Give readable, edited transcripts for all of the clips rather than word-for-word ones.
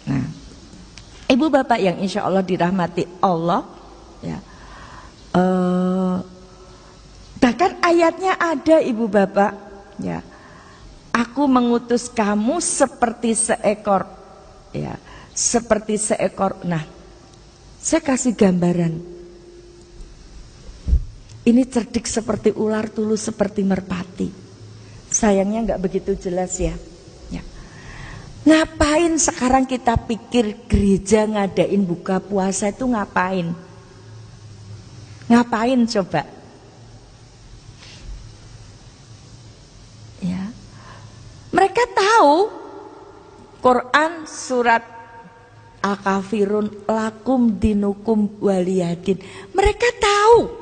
Nah, ibu bapak yang insya Allah dirahmati Allah, ya, bahkan ayatnya ada ibu bapak, ya, aku mengutus kamu seperti seekor, ya, seperti seekor. Nah, saya kasih gambaran. Ini cerdik seperti ular, tulus seperti merpati. Sayangnya nggak begitu jelas ya. Ngapain sekarang kita pikir gereja ngadain buka puasa itu ngapain? Ngapain coba? Ya. Mereka tahu Quran surat Al-Kafirun lakum dinukum waliyadin. Mereka tahu.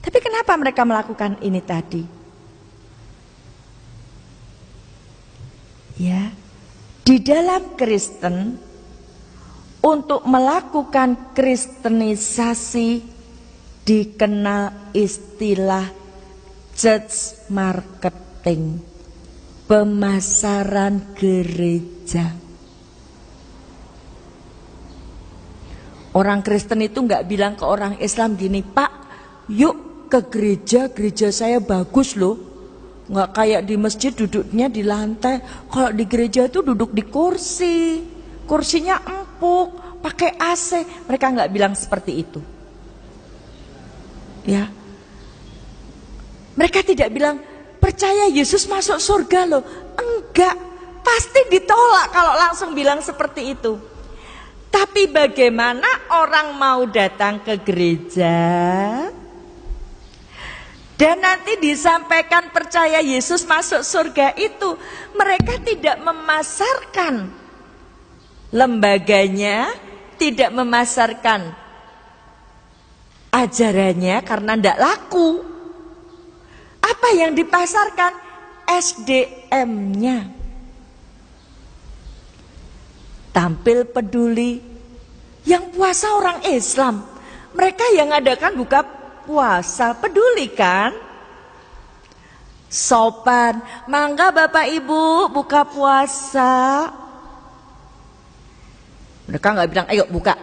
Tapi kenapa mereka melakukan ini tadi? Ya, di dalam Kristen untuk melakukan kristenisasi dikenal istilah church marketing, pemasaran gereja. Orang Kristen itu nggak bilang ke orang Islam gini, Pak, yuk ke gereja, gereja saya bagus loh. Nggak kayak di masjid duduknya di lantai. Kalau di gereja itu duduk di kursi, kursinya empuk, pakai AC. Mereka nggak bilang seperti itu, ya. Mereka tidak bilang percaya Yesus masuk surga loh. Enggak, pasti ditolak kalau langsung bilang seperti itu. Tapi bagaimana orang mau datang ke gereja dan nanti disampaikan percaya Yesus masuk surga itu, mereka tidak memasarkan lembaganya, tidak memasarkan ajarannya karena tidak laku. Apa yang dipasarkan? SDM-nya. Tampil peduli. Yang puasa orang Islam, mereka yang adakan buka puasa, peduli kan? Sopan, mangga Bapak Ibu buka puasa. Mereka nggak bilang ayo buka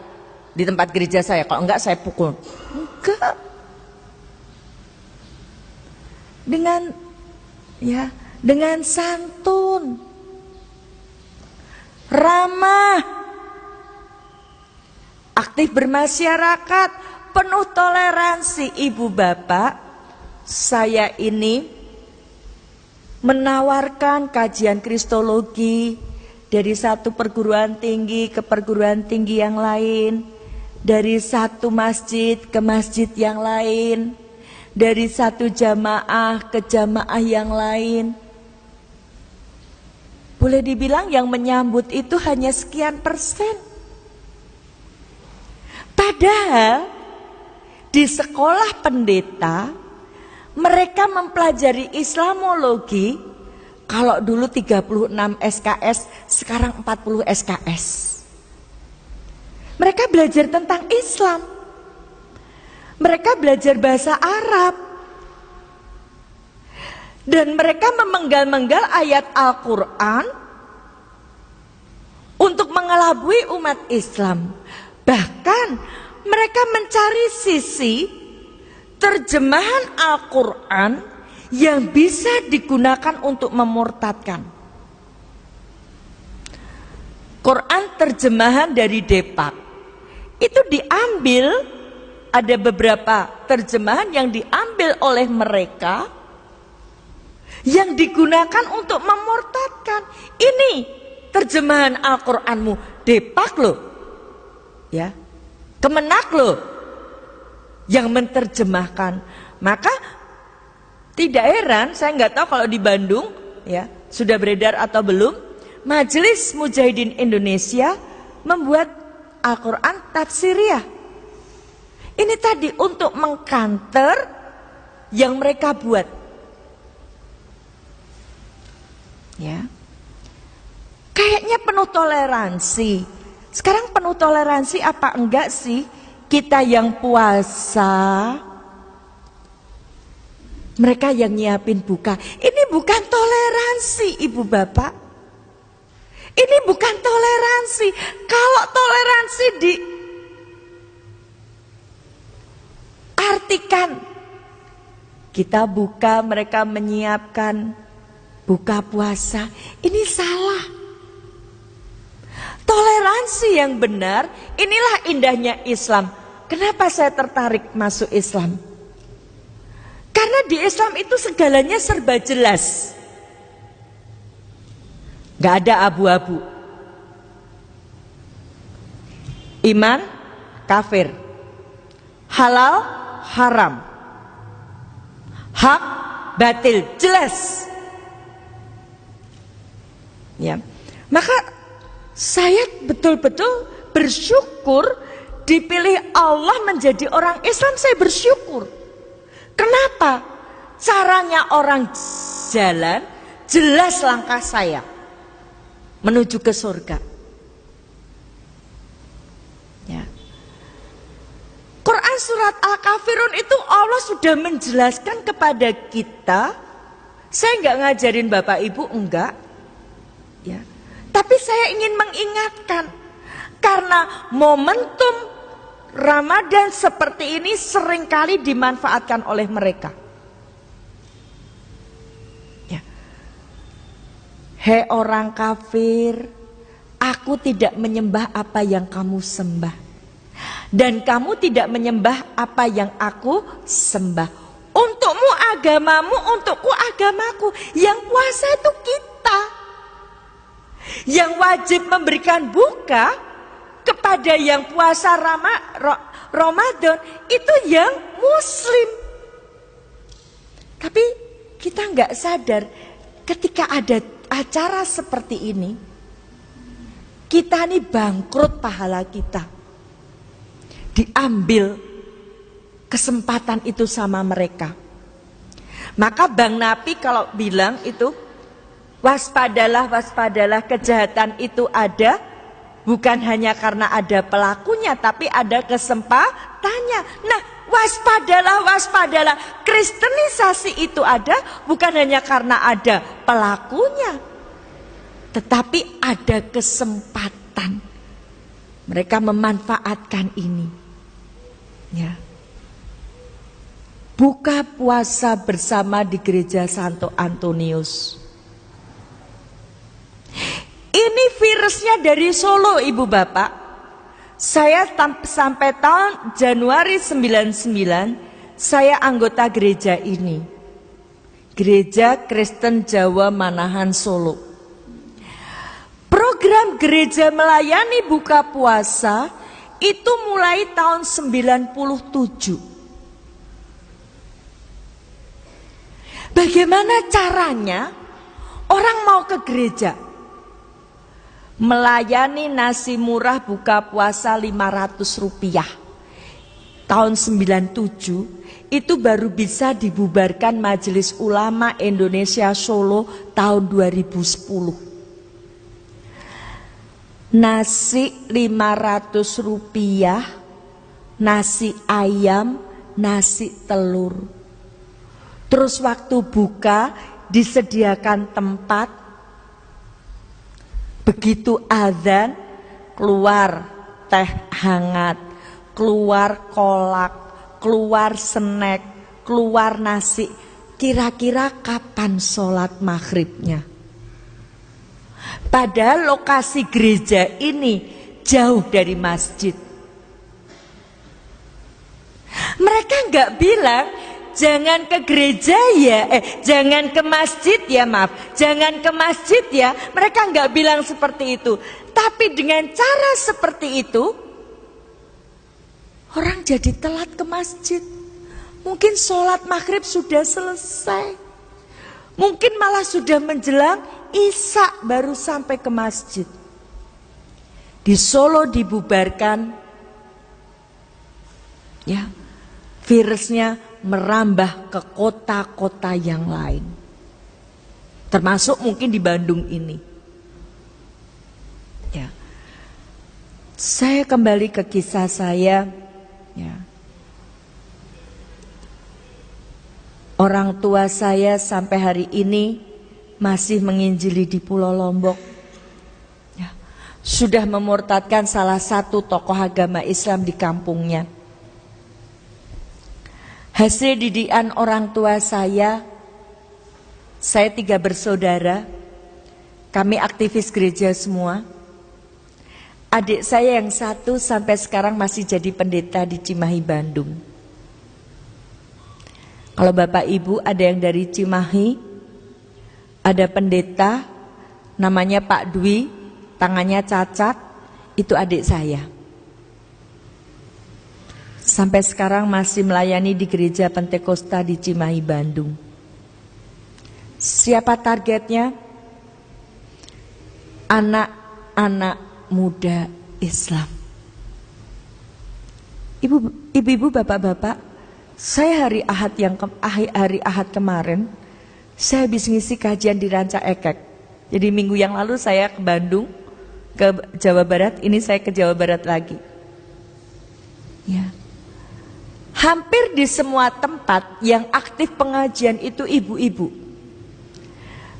di tempat gereja saya, kalau enggak saya pukul. Enggak. Dengan santun, ramah, aktif bermasyarakat, penuh toleransi. Ibu bapak, saya ini menawarkan kajian kristologi dari satu perguruan tinggi ke perguruan tinggi yang lain, dari satu masjid ke masjid yang lain, dari satu jamaah ke jamaah yang lain. Boleh dibilang yang menyambut itu hanya sekian persen. Padahal di sekolah pendeta mereka mempelajari Islamologi. Kalau dulu 36 SKS, sekarang 40 SKS. Mereka belajar tentang Islam. Mereka belajar bahasa Arab. Dan mereka memenggal-menggal ayat Al-Quran untuk mengelabui umat Islam. Bahkan mereka mencari sisi terjemahan Al-Quran yang bisa digunakan untuk memurtadkan. Quran terjemahan dari Depak itu diambil, ada beberapa terjemahan yang diambil oleh mereka yang digunakan untuk memurtadkan. Ini terjemahan Al-Quranmu, Depak loh, ya, Kemenak loh yang menerjemahkan. Maka tidak heran, saya nggak tahu kalau di Bandung ya sudah beredar atau belum, Majelis Mujahidin Indonesia membuat Al-Quran tafsiriyah. Ini tadi untuk mengcounter yang mereka buat. Ya, kayaknya penuh toleransi. Sekarang penuh toleransi apa enggak sih? Kita yang puasa, mereka yang nyiapin buka. Ini bukan toleransi, ibu bapak. Ini bukan toleransi. Kalau toleransi diartikan kita buka, mereka menyiapkan buka puasa, ini salah. Toleransi yang benar, inilah indahnya Islam. Kenapa saya tertarik masuk Islam? Karena di Islam itu segalanya serba jelas. Gak ada abu-abu. Iman, kafir. Halal, haram. Hak, batil, jelas. Ya. Maka saya betul-betul bersyukur dipilih Allah menjadi orang Islam. Saya bersyukur. Kenapa? Caranya orang jalan, jelas langkah saya menuju ke surga. Ya. Quran surat Al-Kafirun itu Allah sudah menjelaskan kepada kita. Saya nggak ngajarin Bapak Ibu, enggak. Ya. Tapi saya ingin mengingatkan, karena momentum Ramadan seperti ini seringkali dimanfaatkan oleh mereka. Ya. Hei orang kafir, aku tidak menyembah apa yang kamu sembah, dan kamu tidak menyembah apa yang aku sembah. Untukmu agamamu, untukku agamaku. Yang puasa itu kita. Yang wajib memberikan buka kepada yang puasa Ramadan itu yang Muslim. Tapi kita nggak sadar ketika ada acara seperti ini, kita ini bangkrut pahala kita. Diambil kesempatan itu sama mereka. Maka Bang Napi kalau bilang itu, waspadalah, waspadalah, kejahatan itu ada bukan hanya karena ada pelakunya, tapi ada kesempatannya. Nah, waspadalah, waspadalah, kristenisasi itu ada bukan hanya karena ada pelakunya, tetapi ada kesempatan. Mereka memanfaatkan ini. Ya. Buka puasa bersama di gereja Santo Antonius. Ini virusnya dari Solo, Ibu Bapak. Saya sampai tahun Januari 99 saya anggota gereja ini. Gereja Kristen Jawa Manahan Solo. Program gereja melayani buka puasa itu mulai tahun 97. Bagaimana caranya orang mau ke gereja? Melayani nasi murah buka puasa 500 rupiah. Tahun 97 itu baru bisa dibubarkan Majelis Ulama Indonesia Solo tahun 2010. Nasi 500 rupiah, nasi ayam, nasi telur. Terus waktu buka disediakan tempat. Begitu azan keluar teh hangat, keluar kolak, keluar snack, keluar nasi. Kira-kira kapan sholat maghribnya? Padahal lokasi gereja ini jauh dari masjid. Mereka nggak bilang jangan ke gereja ya, jangan ke masjid ya, maaf, jangan ke masjid ya. Mereka nggak bilang seperti itu. Tapi dengan cara seperti itu, orang jadi telat ke masjid. Mungkin sholat maghrib sudah selesai. Mungkin malah sudah menjelang isya baru sampai ke masjid. Di Solo dibubarkan, ya, virusnya merambah ke kota-kota yang lain, termasuk mungkin di Bandung ini. Ya, saya kembali ke kisah saya. Ya, orang tua saya sampai hari ini masih menginjili di Pulau Lombok. sudah memurtadkan salah satu tokoh agama Islam di kampungnya. Hasil didikan orang tua saya 3 bersaudara, kami aktivis gereja semua. Adik saya yang 1 sampai sekarang masih jadi pendeta di Cimahi, Bandung. Kalau Bapak Ibu ada yang dari Cimahi, ada pendeta namanya Pak Dwi, tangannya cacat, itu adik saya. Sampai sekarang masih melayani di gereja Pentakosta di Cimahi, Bandung. Siapa targetnya? Anak-anak muda Islam. Ibu-ibu, bapak-bapak, saya hari Ahad kemarin, saya habis ngisi kajian di Ranca Ekek. Jadi minggu yang lalu saya ke Bandung, ke Jawa Barat, ini saya ke Jawa Barat lagi. Ya. Hampir di semua tempat yang aktif pengajian itu ibu-ibu.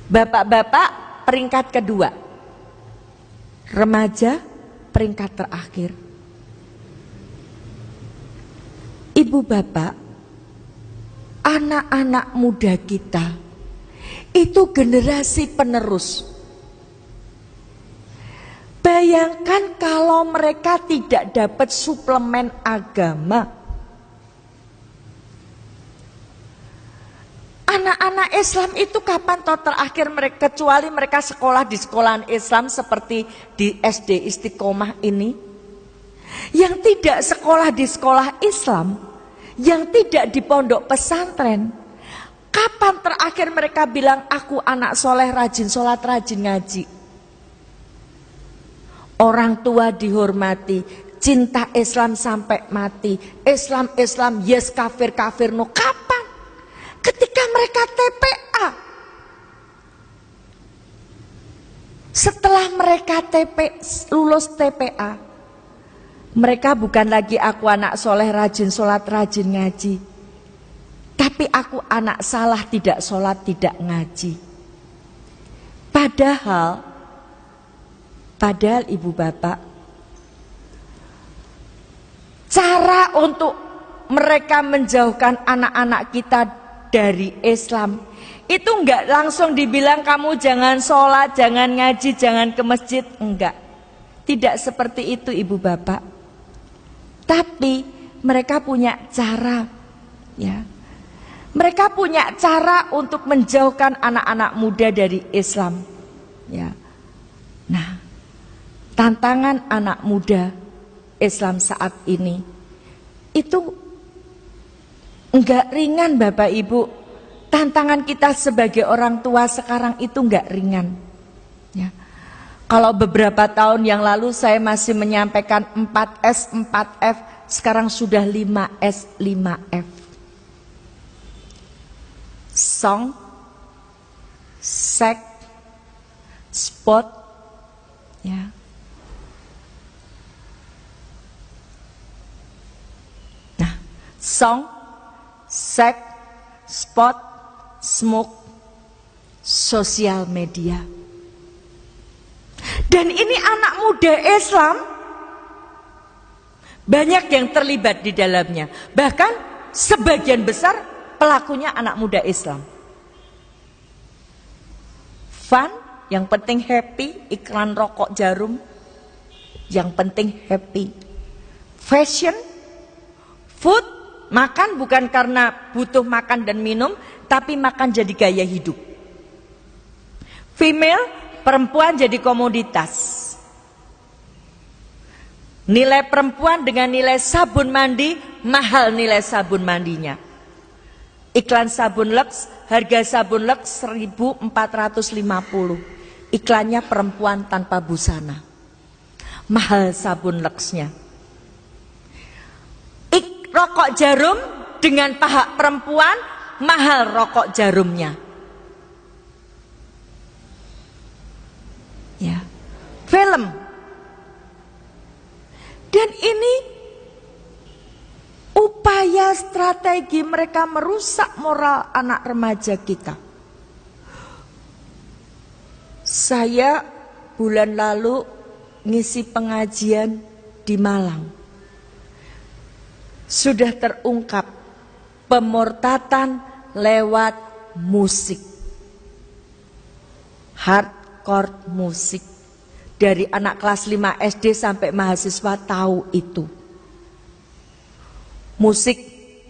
Bapak-bapak peringkat kedua. Remaja peringkat terakhir. Ibu bapak, anak-anak muda kita itu generasi penerus. Bayangkan kalau mereka tidak dapat suplemen agama. Anak-anak Islam itu kapan toh terakhir mereka, kecuali mereka sekolah di sekolahan Islam seperti di SD Istiqomah ini, yang tidak sekolah di sekolah Islam, yang tidak di pondok pesantren, kapan terakhir mereka bilang aku anak soleh, rajin sholat, rajin ngaji? Orang tua dihormati, cinta Islam sampai mati, Islam yes, kafir no. Kapan? Ketika mereka TPA. Setelah mereka lulus TPA, mereka bukan lagi aku anak soleh, rajin sholat, rajin ngaji, tapi aku anak salah, tidak sholat, tidak ngaji. Padahal ibu bapak, cara untuk mereka menjauhkan anak-anak kita dari Islam itu enggak langsung dibilang kamu jangan sholat, jangan ngaji, jangan ke masjid, enggak. Tidak seperti itu ibu bapak. Tapi mereka punya cara, ya. Mereka punya cara untuk menjauhkan anak-anak muda dari Islam, ya. Nah, tantangan anak muda Islam saat ini itu enggak ringan Bapak Ibu. Tantangan kita sebagai orang tua sekarang itu enggak ringan, ya. Kalau beberapa tahun yang lalu saya masih menyampaikan 4S, 4F, sekarang sudah 5S, 5F. Song, seks, sport, ya. Nah, song, seks, sport, smoke, sosial media. Dan ini anak muda Islam banyak yang terlibat di dalamnya. Bahkan sebagian besar pelakunya anak muda Islam. Fun, yang penting happy, iklan rokok jarum, yang penting happy. Fashion, food, makan bukan karena butuh makan dan minum, tapi makan jadi gaya hidup. Female, perempuan jadi komoditas. Nilai perempuan dengan nilai sabun mandi, mahal nilai sabun mandinya. Iklan sabun Lux, harga sabun Lux 1.450. Iklannya perempuan tanpa busana. Mahal sabun Luxnya. Rokok jarum dengan paha perempuan, mahal rokok jarumnya. Ya. Film. Dan ini upaya strategi mereka merusak moral anak remaja kita. Saya bulan lalu ngisi pengajian di Malang, sudah terungkap pemurtatan lewat musik, hardcore musik. Dari anak kelas 5 SD sampai mahasiswa tahu itu. Musik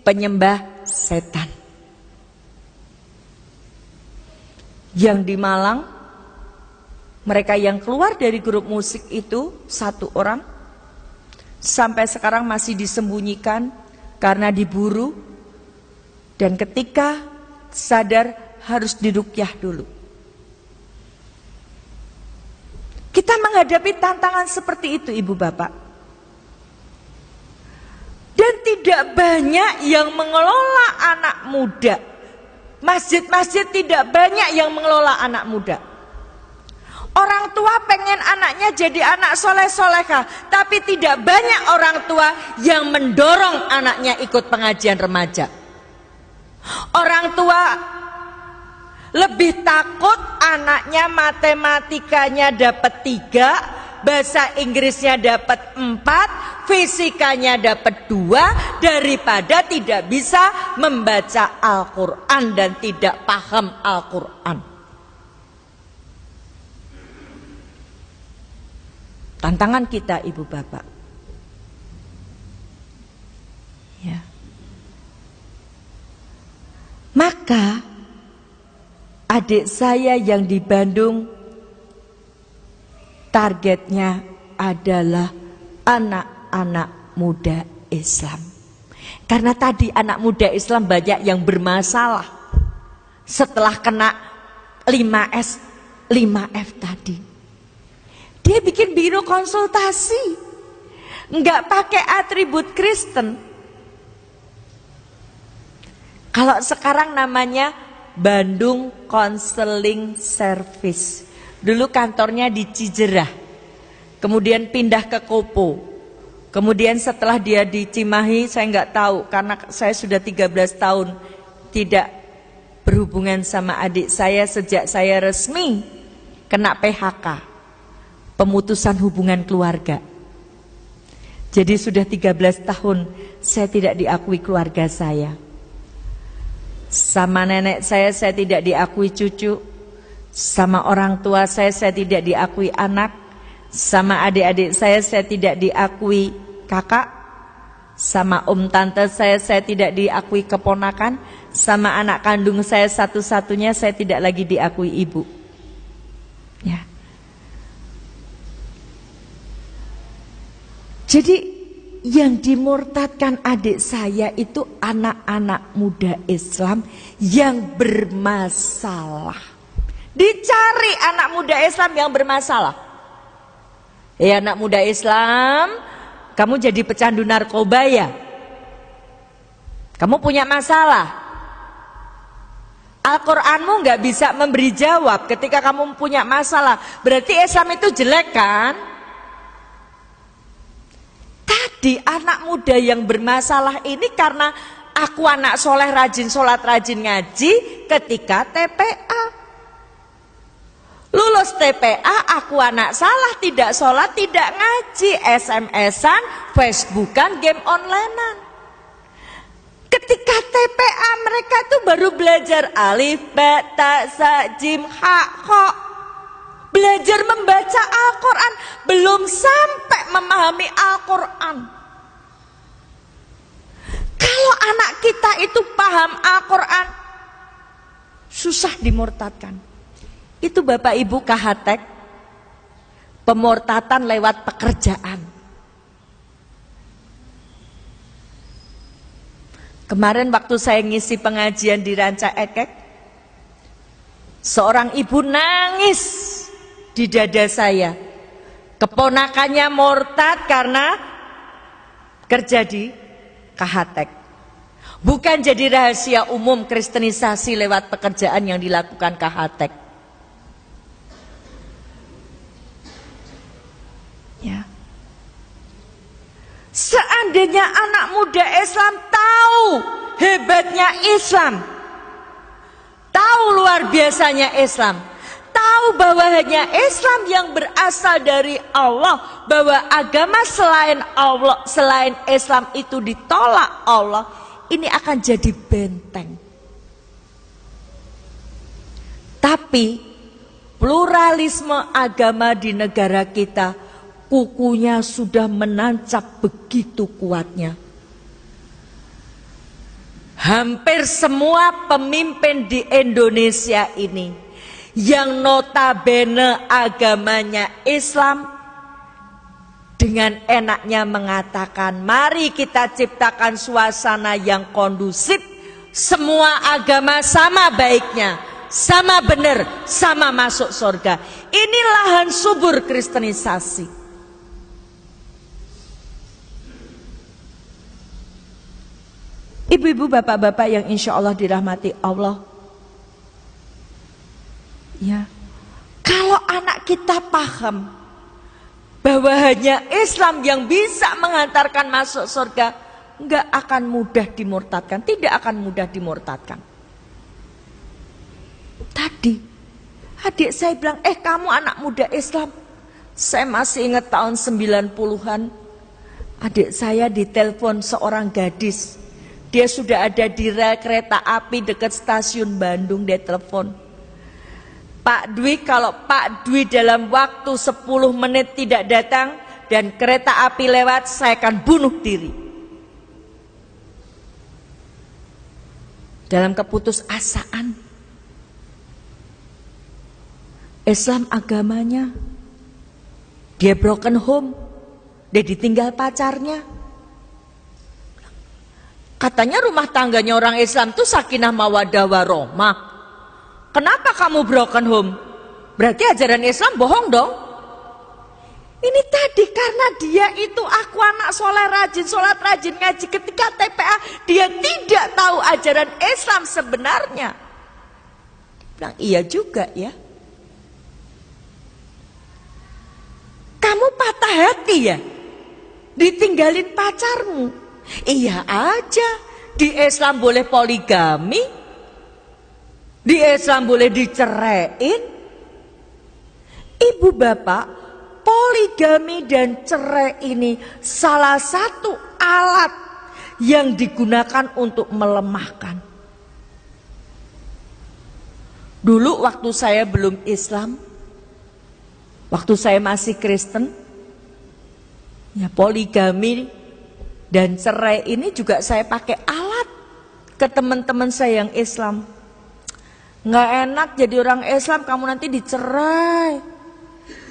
penyembah setan. Yang di Malang, mereka yang keluar dari grup musik itu 1 orang, sampai sekarang masih disembunyikan karena diburu, dan ketika sadar harus diruqyah dulu. Kita menghadapi tantangan seperti itu, Ibu Bapak. Dan tidak banyak yang mengelola anak muda. Masjid-masjid tidak banyak yang mengelola anak muda. Orang tua pengen anaknya jadi anak soleh-solehah, tapi tidak banyak orang tua yang mendorong anaknya ikut pengajian remaja. Orang tua lebih takut anaknya matematikanya dapat 3, bahasa Inggrisnya dapat 4, fisikanya dapat 2, daripada tidak bisa membaca Al-Quran dan tidak paham Al-Quran. Tantangan kita, Ibu Bapak. Ya. Maka adik saya yang di Bandung targetnya adalah anak-anak muda Islam. Karena tadi anak muda Islam banyak yang bermasalah setelah kena 5S, 5F tadi. Dia bikin biro konsultasi, nggak pakai atribut Kristen. Kalau sekarang namanya Bandung Counseling Service. Dulu kantornya di Cijerah, kemudian pindah ke Kopo. Kemudian setelah dia di Cimahi, saya nggak tahu karena saya sudah 13 tahun tidak berhubungan sama adik saya sejak saya resmi kena PHK. Pemutusan hubungan keluarga. Jadi sudah 13 tahun saya tidak diakui keluarga saya. Sama nenek saya tidak diakui cucu. Sama orang tua saya tidak diakui anak. Sama adik-adik saya tidak diakui kakak. Sama om tante saya tidak diakui keponakan. Sama anak kandung saya satu-satunya saya tidak lagi diakui ibu. Ya. Jadi yang dimurtadkan adik saya itu anak-anak muda Islam yang bermasalah. Dicari anak muda Islam yang bermasalah. Anak muda Islam, kamu jadi pecandu narkoba ya? Kamu punya masalah. Al-Qur'anmu gak bisa memberi jawab ketika kamu punya masalah. Berarti Islam itu jelek kan? Tadi anak muda yang bermasalah ini karena aku anak soleh, rajin sholat, rajin ngaji ketika TPA. Lulus TPA, aku anak salah, tidak sholat, tidak ngaji, SMS-an, Facebookan, game onlinean. Ketika TPA mereka itu baru belajar alif, ba, ta, sa, jim, ha, kho. Belajar membaca Al-Quran, belum sampai memahami Al-Quran. Kalau anak kita itu paham Al-Quran, susah dimurtadkan. Itu Bapak Ibu Kahatek, pemurtatan lewat pekerjaan. Kemarin waktu saya ngisi pengajian di Ranca Ekek, seorang ibu nangis di dada saya. Keponakannya murtad karena kerja di Kahatek. Bukan jadi rahasia umum kristenisasi lewat pekerjaan yang dilakukan Kahatek. Ya. Seandainya anak muda Islam tahu hebatnya Islam, tahu luar biasanya Islam, tahu tahu bahwa hanya Islam yang berasal dari Allah, bahwa agama selain Allah, selain Islam itu ditolak Allah, ini akan jadi benteng. Tapi pluralisme agama di negara kita, kukunya sudah menancap begitu kuatnya. Hampir semua pemimpin di Indonesia ini yang notabene agamanya Islam, dengan enaknya mengatakan, mari kita ciptakan suasana yang kondusif, semua agama sama baiknya, sama benar, sama masuk surga. Ini lahan subur kristenisasi. Ibu-ibu, bapak-bapak yang insya Allah dirahmati Allah, ya, kalau anak kita paham bahwa hanya Islam yang bisa mengantarkan masuk surga, nggak akan mudah dimurtadkan, tidak akan mudah dimurtadkan. Tadi adik saya bilang, kamu anak muda Islam. Saya masih ingat tahun 90-an, adik saya ditelepon seorang gadis. Dia sudah ada di rel kereta api dekat stasiun Bandung. Dia telepon, Pak Dwi, kalau Pak Dwi dalam waktu 10 menit tidak datang dan kereta api lewat, saya akan bunuh diri. Dalam keputusasaan, Islam agamanya, dia broken home, dia ditinggal pacarnya. Katanya rumah tangganya orang Islam tuh sakinah mawaddah warohmah. Kenapa kamu broken home? Berarti ajaran Islam bohong dong. Ini tadi karena dia itu aku anak soleh rajin, sholat rajin, ngaji. Ketika TPA dia tidak tahu ajaran Islam sebenarnya. Bilang iya juga ya. Kamu patah hati ya? Ditinggalin pacarmu? Iya aja, di Islam boleh poligami, di Islam boleh diceraiin. Ibu bapak, poligami dan cerai ini salah satu alat yang digunakan untuk melemahkan. Dulu waktu saya belum Islam, waktu saya masih Kristen, ya poligami dan cerai ini juga saya pakai alat ke teman-teman saya yang Islam. Nggak enak jadi orang Islam, kamu nanti dicerai.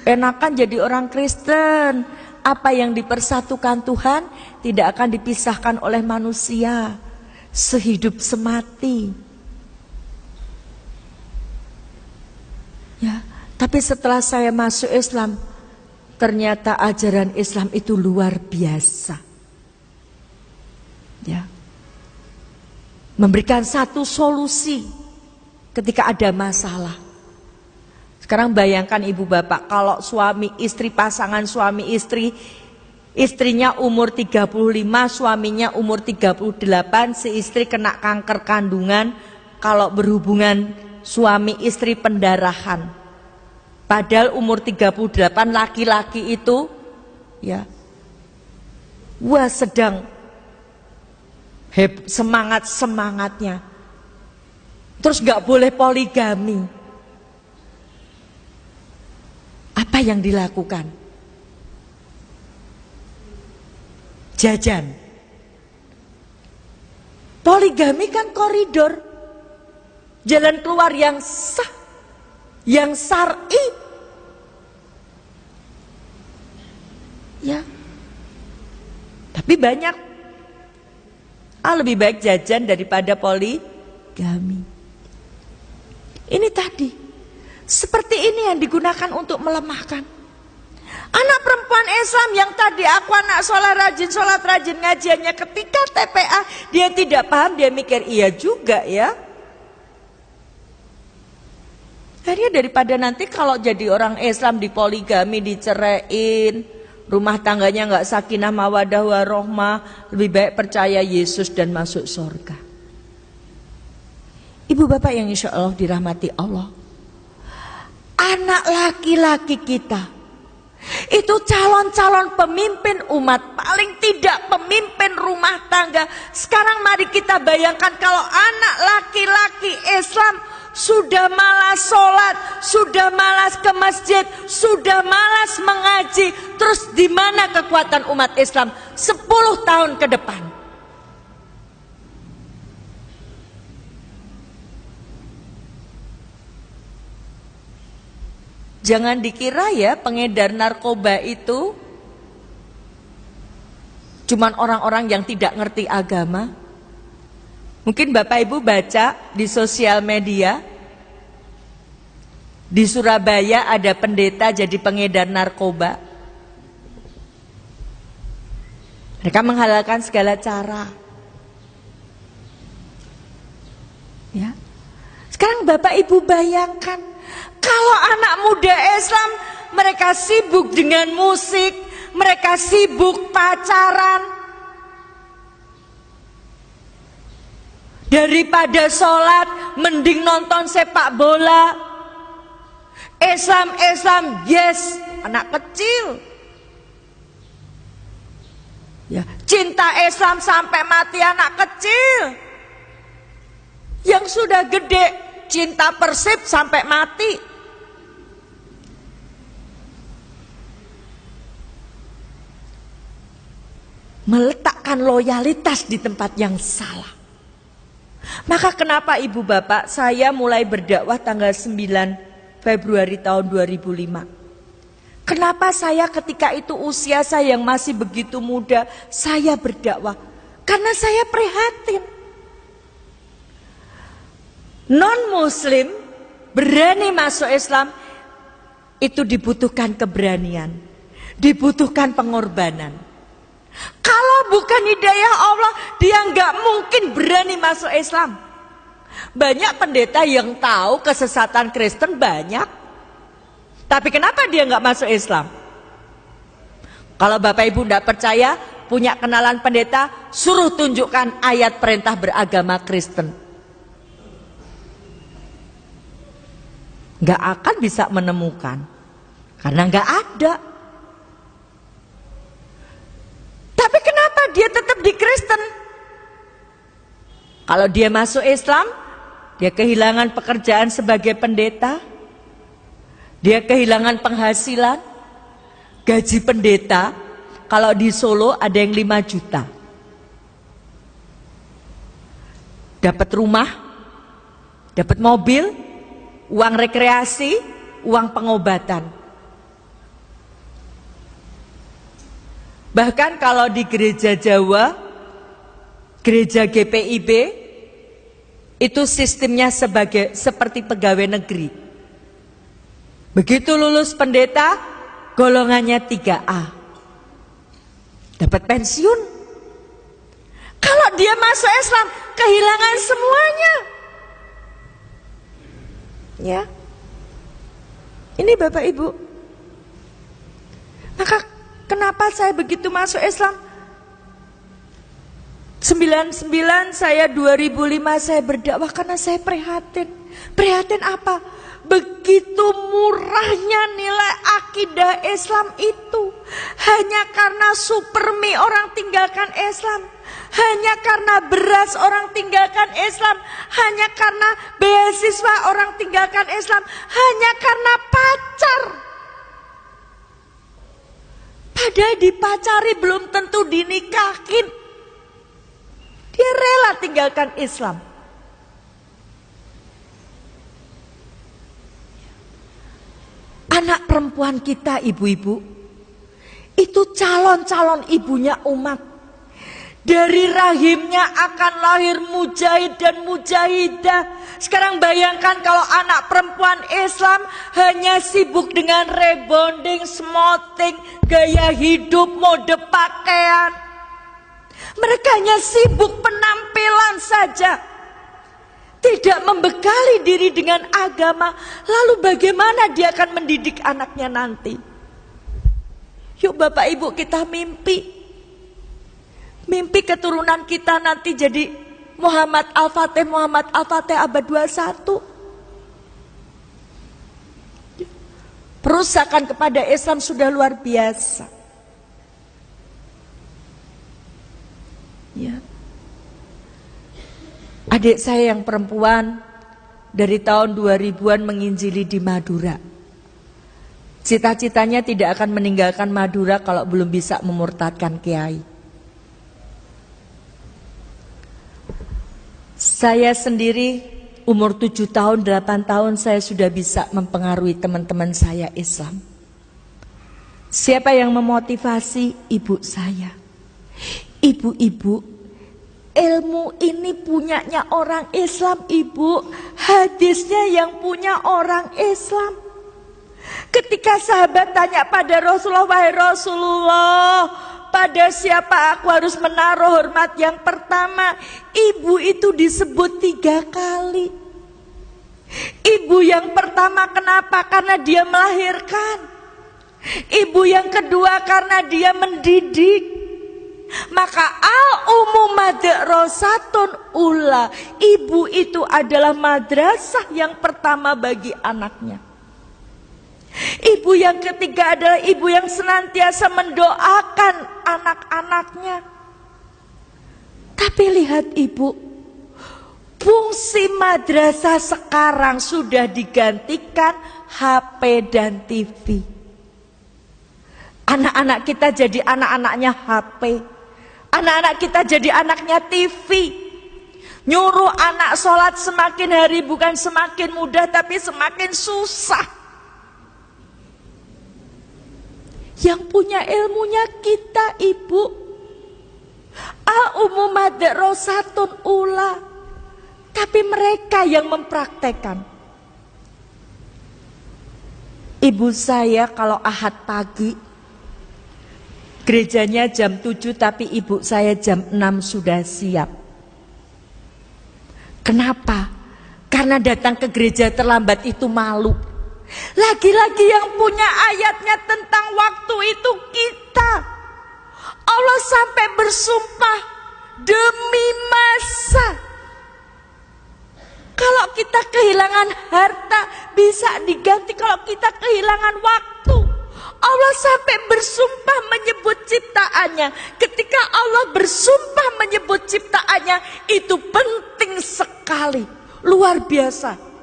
Enakan jadi orang Kristen. Apa yang dipersatukan Tuhan tidak akan dipisahkan oleh manusia. Sehidup semati. Ya, tapi setelah saya masuk Islam, ternyata ajaran Islam itu luar biasa. Ya, memberikan satu solusi ketika ada masalah. Sekarang bayangkan ibu bapak, kalau suami istri, pasangan suami istri, istrinya umur 35, suaminya umur 38, si istri kena kanker kandungan, kalau berhubungan suami istri pendarahan. Padahal umur 38 laki-laki itu ya, wah sedang semangat-semangatnya. Terus gak boleh poligami. Apa yang dilakukan? Jajan. Poligami kan koridor, jalan keluar yang sah, yang syar'i. Ya. Tapi banyak lebih baik jajan daripada poligami. Ini tadi, seperti ini yang digunakan untuk melemahkan. Anak perempuan Islam yang tadi aku anak sholat rajin ngajiannya, ketika TPA dia tidak paham, dia mikir iya juga ya. Akhirnya daripada nanti kalau jadi orang Islam dipoligami, diceraiin, rumah tangganya nggak sakinah mawaddah warohmah, lebih baik percaya Yesus dan masuk surga. Ibu bapak yang insya Allah dirahmati Allah, anak laki-laki kita itu calon-calon pemimpin umat, paling tidak pemimpin rumah tangga. Sekarang mari kita bayangkan kalau anak laki-laki Islam sudah malas sholat, sudah malas ke masjid, sudah malas mengaji, terus di mana kekuatan umat Islam 10 tahun ke depan? Jangan dikira ya pengedar narkoba itu cuman orang-orang yang tidak ngerti agama. Mungkin Bapak Ibu baca di sosial media, di Surabaya ada pendeta jadi pengedar narkoba. Mereka menghalalkan segala cara. Ya. Sekarang Bapak Ibu bayangkan, kalau anak muda Islam mereka sibuk dengan musik, mereka sibuk pacaran, daripada sholat mending nonton sepak bola. Islam yes, anak kecil ya, cinta Islam sampai mati anak kecil. Yang sudah gede cinta Persib sampai mati. Meletakkan loyalitas di tempat yang salah. Maka kenapa ibu bapak saya mulai berdakwah tanggal 9 Februari tahun 2005. Kenapa saya ketika itu usia saya yang masih begitu muda, saya berdakwah? Karena saya prihatin. Non-muslim berani masuk Islam itu dibutuhkan keberanian, dibutuhkan pengorbanan. Kalau bukan hidayah Allah, dia nggak mungkin berani masuk Islam. Banyak pendeta yang tahu kesesatan Kristen banyak, tapi kenapa dia nggak masuk Islam? Kalau Bapak Ibu nggak percaya, punya kenalan pendeta, suruh tunjukkan ayat perintah beragama Kristen. Nggak akan bisa menemukan, karena nggak ada. Tapi kenapa dia tetap di Kristen? Kalau dia masuk Islam, dia kehilangan pekerjaan sebagai pendeta, dia kehilangan penghasilan. Gaji pendeta kalau di Solo ada yang 5 juta. Dapat rumah, dapat mobil, uang rekreasi, uang pengobatan. Bahkan kalau di gereja Jawa, gereja GPIB, itu sistemnya seperti pegawai negeri. Begitu lulus pendeta, golongannya 3A. Dapat pensiun. Kalau dia masuk Islam, kehilangan semuanya. Ya. Ini Bapak Ibu. Maka kenapa saya begitu masuk Islam? 99 saya 2005 saya berdakwah karena saya prihatin. Prihatin apa? Begitu murahnya nilai akidah Islam itu. Hanya karena supermi orang tinggalkan Islam. Hanya karena beras orang tinggalkan Islam. Hanya karena beasiswa orang tinggalkan Islam. Hanya karena pacar. Padahal dipacari belum tentu dinikahin. Dia rela tinggalkan Islam. Anak perempuan kita ibu-ibu, itu calon-calon ibunya umat. Dari rahimnya akan lahir mujahid dan mujahidah. Sekarang bayangkan kalau anak perempuan Islam hanya sibuk dengan rebonding, smoking, gaya hidup, mode pakaian. Mereka hanya sibuk penampilan saja. Tidak membekali diri dengan agama. Lalu bagaimana dia akan mendidik anaknya nanti? Yuk Bapak Ibu kita mimpi. Mimpi keturunan kita nanti jadi Muhammad Al-Fatih abad 21. Perusakan kepada Islam sudah luar biasa. Ya. Adik saya yang perempuan dari tahun 2000-an menginjili di Madura. Cita-citanya tidak akan meninggalkan Madura kalau belum bisa memurtadkan kiai. Saya sendiri umur 7 tahun, 8 tahun saya sudah bisa mempengaruhi teman-teman saya Islam. Siapa yang memotivasi? Ibu saya. Ibu-ibu, ilmu ini punyanya orang Islam, ibu. Hadisnya yang punya orang Islam. Ketika sahabat tanya pada Rasulullah, wahai Rasulullah, pada siapa aku harus menaruh hormat? Yang pertama, ibu itu disebut 3 kali. Ibu yang pertama kenapa? Karena dia melahirkan. Ibu yang kedua karena dia mendidik. Maka al-ummu madrasatun ula. Ibu itu adalah madrasah yang pertama bagi anaknya. Ibu yang ketiga adalah ibu yang senantiasa mendoakan anak-anaknya. Tapi lihat ibu, fungsi madrasah sekarang sudah digantikan HP dan TV. Anak-anak kita jadi anak-anaknya HP. Anak-anak kita jadi anaknya TV. Nyuruh anak sholat semakin hari bukan semakin mudah, tapi semakin susah. Yang punya ilmunya kita, ibu. Al-ummu madrasatun ula. Tapi mereka yang mempraktekkan. Ibu saya kalau Ahad pagi, gerejanya jam 7, tapi ibu saya jam 6 sudah siap. Kenapa? Karena datang ke gereja terlambat itu malu. Lagi-lagi yang punya ayatnya tentang waktu itu kita. Allah sampai bersumpah demi masa. Kalau kita kehilangan harta bisa diganti kalau kita kehilangan waktu. Allah sampai bersumpah menyebut ciptaannya. Ketika Allah bersumpah menyebut ciptaannya, itu penting sekali, luar biasa.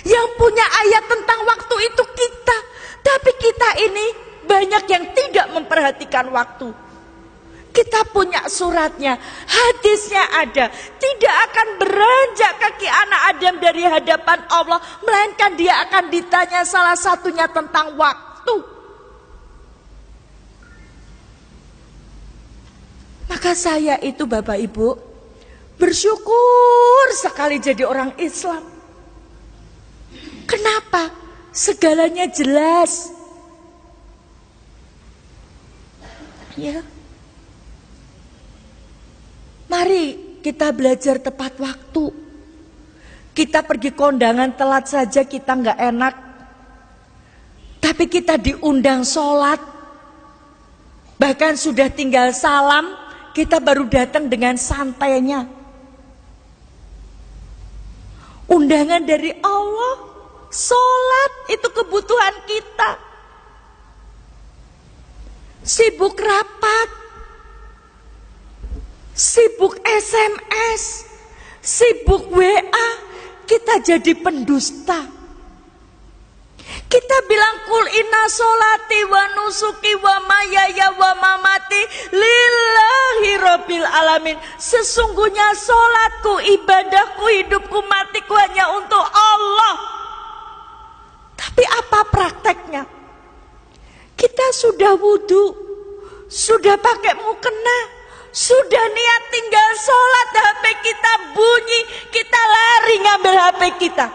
Yang punya ayat tentang waktu itu kita. Tapi kita ini banyak yang tidak memperhatikan waktu. Kita punya suratnya, hadisnya ada. Tidak akan beranjak kaki anak Adam dari hadapan Allah, melainkan dia akan ditanya salah satunya tentang waktu. Maka saya itu Bapak Ibu bersyukur sekali jadi orang Islam. Kenapa? Segalanya jelas. Ya. Mari kita belajar tepat waktu. Kita pergi kondangan telat saja kita nggak enak. Tapi kita diundang sholat. Bahkan sudah tinggal salam, kita baru datang dengan santainya. Undangan dari Allah. Sholat itu kebutuhan kita. Sibuk rapat, sibuk SMS, sibuk WA, kita jadi pendusta. Kita bilang kul inna sholati wa nusuki wa mayaya wa mamati lillahi rabbil alamin. Sesungguhnya sholatku, ibadahku, hidupku, matiku hanya untuk Allah. Tapi apa prakteknya? Kita sudah wudhu, sudah pakai mukena, sudah niat tinggal sholat, HP kita bunyi, kita lari ngambil HP kita.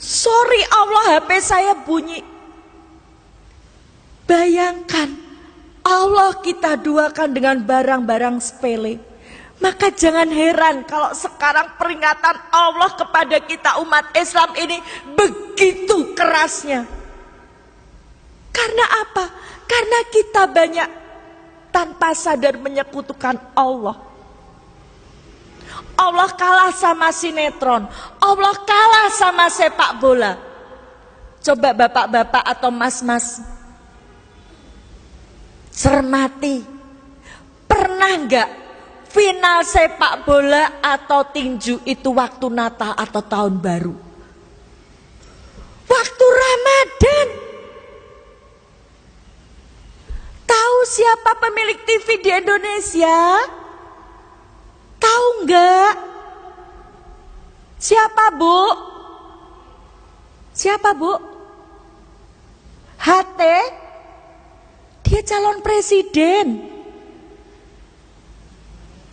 Sorry Allah, HP saya bunyi. Bayangkan, Allah kita duakan dengan barang-barang sepele. Maka jangan heran kalau sekarang peringatan Allah kepada kita umat Islam ini begitu kerasnya. Karena apa? Karena kita banyak tanpa sadar menyekutukan Allah. Allah kalah sama sinetron, Allah kalah sama sepak bola. Coba bapak-bapak atau mas-mas cermati, pernah nggak final sepak bola atau tinju itu waktu Natal atau tahun baru? Waktu Ramadan. Tahu siapa pemilik TV di Indonesia? Tahu nggak? Siapa, Bu? Siapa, Bu? HT? Dia calon presiden.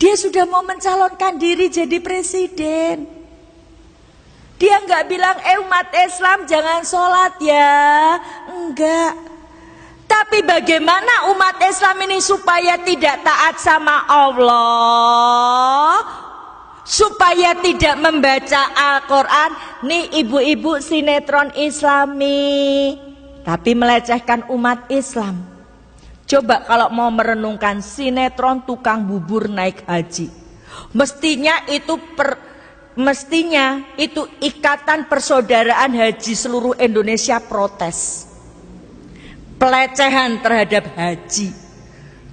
Dia sudah mau mencalonkan diri jadi presiden. Dia nggak bilang, umat Islam jangan sholat ya. Enggak. Tapi bagaimana umat Islam ini supaya tidak taat sama Allah, supaya tidak membaca Al-Quran? Nih ibu-ibu sinetron Islami, tapi melecehkan umat Islam. Coba kalau mau merenungkan sinetron tukang bubur naik haji, mestinya itu Ikatan Persaudaraan Haji seluruh Indonesia protes. Pelecehan terhadap haji.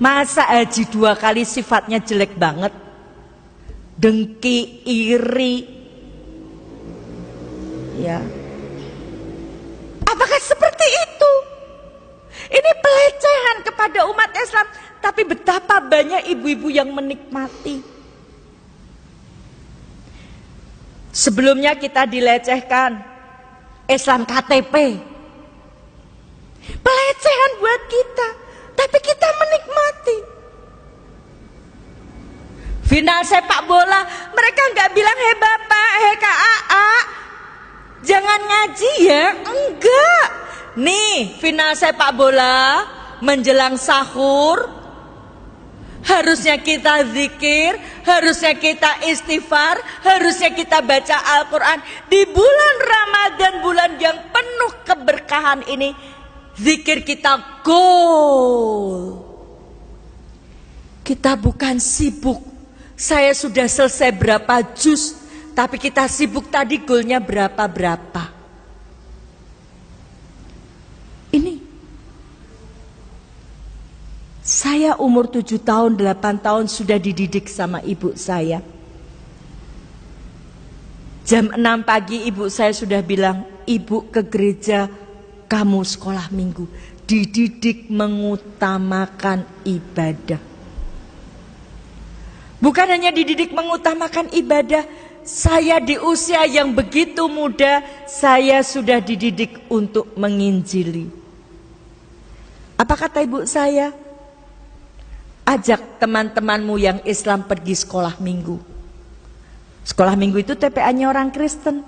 Masa haji 2 kali sifatnya jelek banget? Dengki, iri. Ya. Apakah seperti itu? Ini pelecehan kepada umat Islam. Tapi betapa banyak ibu-ibu yang menikmati. Sebelumnya kita dilecehkan Islam KTP. Pelecehan buat kita, tapi kita menikmati. Final sepak bola, mereka nggak bilang, hei bapak, hei KAA, jangan ngaji ya, enggak. Nih final sepak bola menjelang sahur, harusnya kita zikir, harusnya kita istighfar, harusnya kita baca Al-Quran. Di bulan Ramadan, bulan yang penuh keberkahan ini, zikir kita goal. Kita bukan sibuk, saya sudah selesai berapa juz, tapi kita sibuk tadi goalnya berapa-berapa. Ini saya umur 7 tahun, 8 tahun sudah dididik sama ibu saya. Jam 6 pagi ibu saya sudah bilang, ibu ke gereja, kamu sekolah minggu. Dididik mengutamakan ibadah. Bukan hanya dididik mengutamakan ibadah, saya di usia yang begitu muda, saya sudah dididik untuk menginjili. Apa kata ibu saya? Ajak teman-temanmu yang Islam pergi sekolah minggu. Sekolah minggu itu TPA-nya orang Kristen.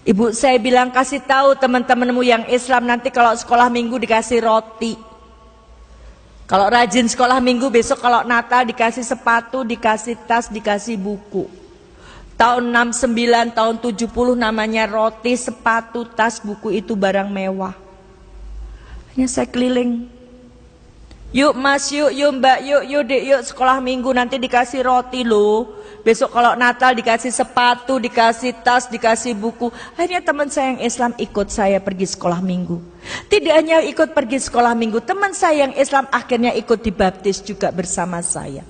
Ibu saya bilang, kasih tahu teman-temanmu yang Islam, nanti kalau sekolah minggu dikasih roti. Kalau rajin sekolah minggu, besok kalau Natal dikasih sepatu, dikasih tas, dikasih buku. Tahun 69, tahun 70 namanya roti, sepatu, tas, buku itu barang mewah. Hanya saya keliling. Yuk mas, yuk mbak, yuk dek, yuk sekolah minggu, nanti dikasih roti loh. Besok kalau Natal dikasih sepatu, dikasih tas, dikasih buku. Akhirnya teman saya yang Islam ikut saya pergi sekolah minggu. Tidak hanya ikut pergi sekolah minggu, teman saya yang Islam akhirnya ikut dibaptis juga bersama saya.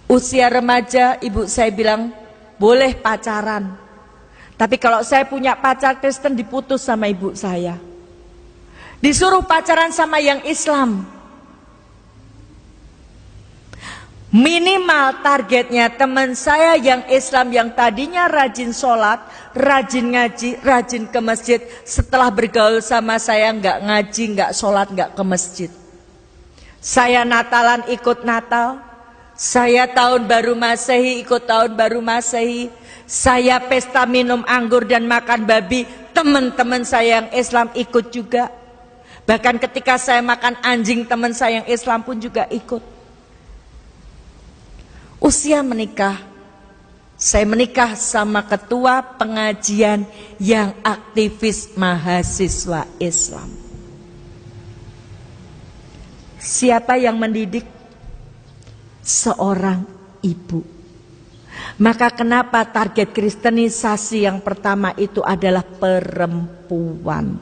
Usia remaja, ibu saya bilang, boleh pacaran. Tapi kalau saya punya pacar Kristen, diputus sama ibu saya. Disuruh pacaran sama yang Islam. Minimal targetnya teman saya yang Islam yang tadinya rajin sholat, rajin ngaji, rajin ke masjid, setelah bergaul sama saya nggak ngaji, nggak sholat, nggak ke masjid. Saya Natalan ikut Natal, saya tahun baru Masehi ikut tahun baru Masehi, saya pesta minum anggur dan makan babi, teman-teman saya yang Islam ikut juga. Bahkan ketika saya makan anjing, teman saya yang Islam pun juga ikut. Usia menikah, saya menikah sama ketua pengajian yang aktivis mahasiswa Islam. Siapa yang mendidik? Seorang ibu. Maka kenapa target kristenisasi yang pertama itu adalah perempuan?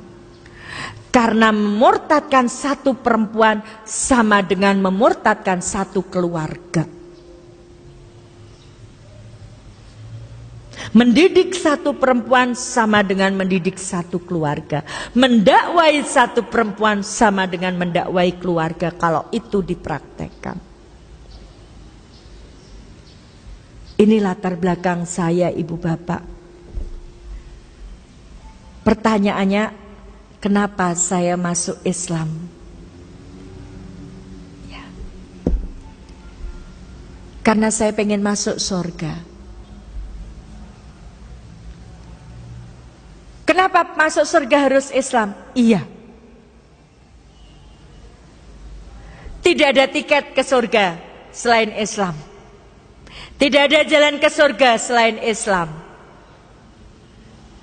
Karena memurtadkan satu perempuan sama dengan memurtadkan satu keluarga. Mendidik satu perempuan sama dengan mendidik satu keluarga. Mendakwai satu perempuan sama dengan mendakwai keluarga kalau itu dipraktekkan. Ini latar belakang saya, Ibu Bapak. Pertanyaannya, kenapa saya masuk Islam? Ya. Karena saya pengen masuk surga. Kenapa masuk surga harus Islam? Iya. Tidak ada tiket ke surga selain Islam. Tidak ada jalan ke surga selain Islam.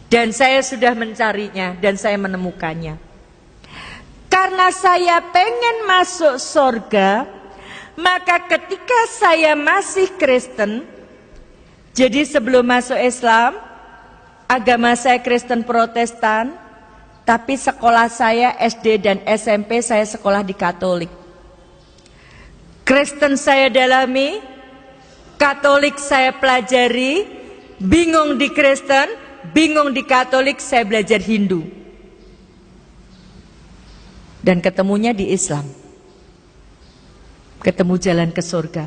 Dan saya sudah mencarinya dan saya menemukannya. Karena saya pengen masuk surga, maka ketika saya masih Kristen, jadi sebelum masuk Islam, agama saya Kristen Protestan, tapi sekolah saya SD dan SMP saya sekolah di Katolik. Kristen saya dalami, Katolik saya pelajari, bingung di Kristen, bingung di Katolik, saya belajar Hindu. Dan ketemunya di Islam. Ketemu jalan ke surga.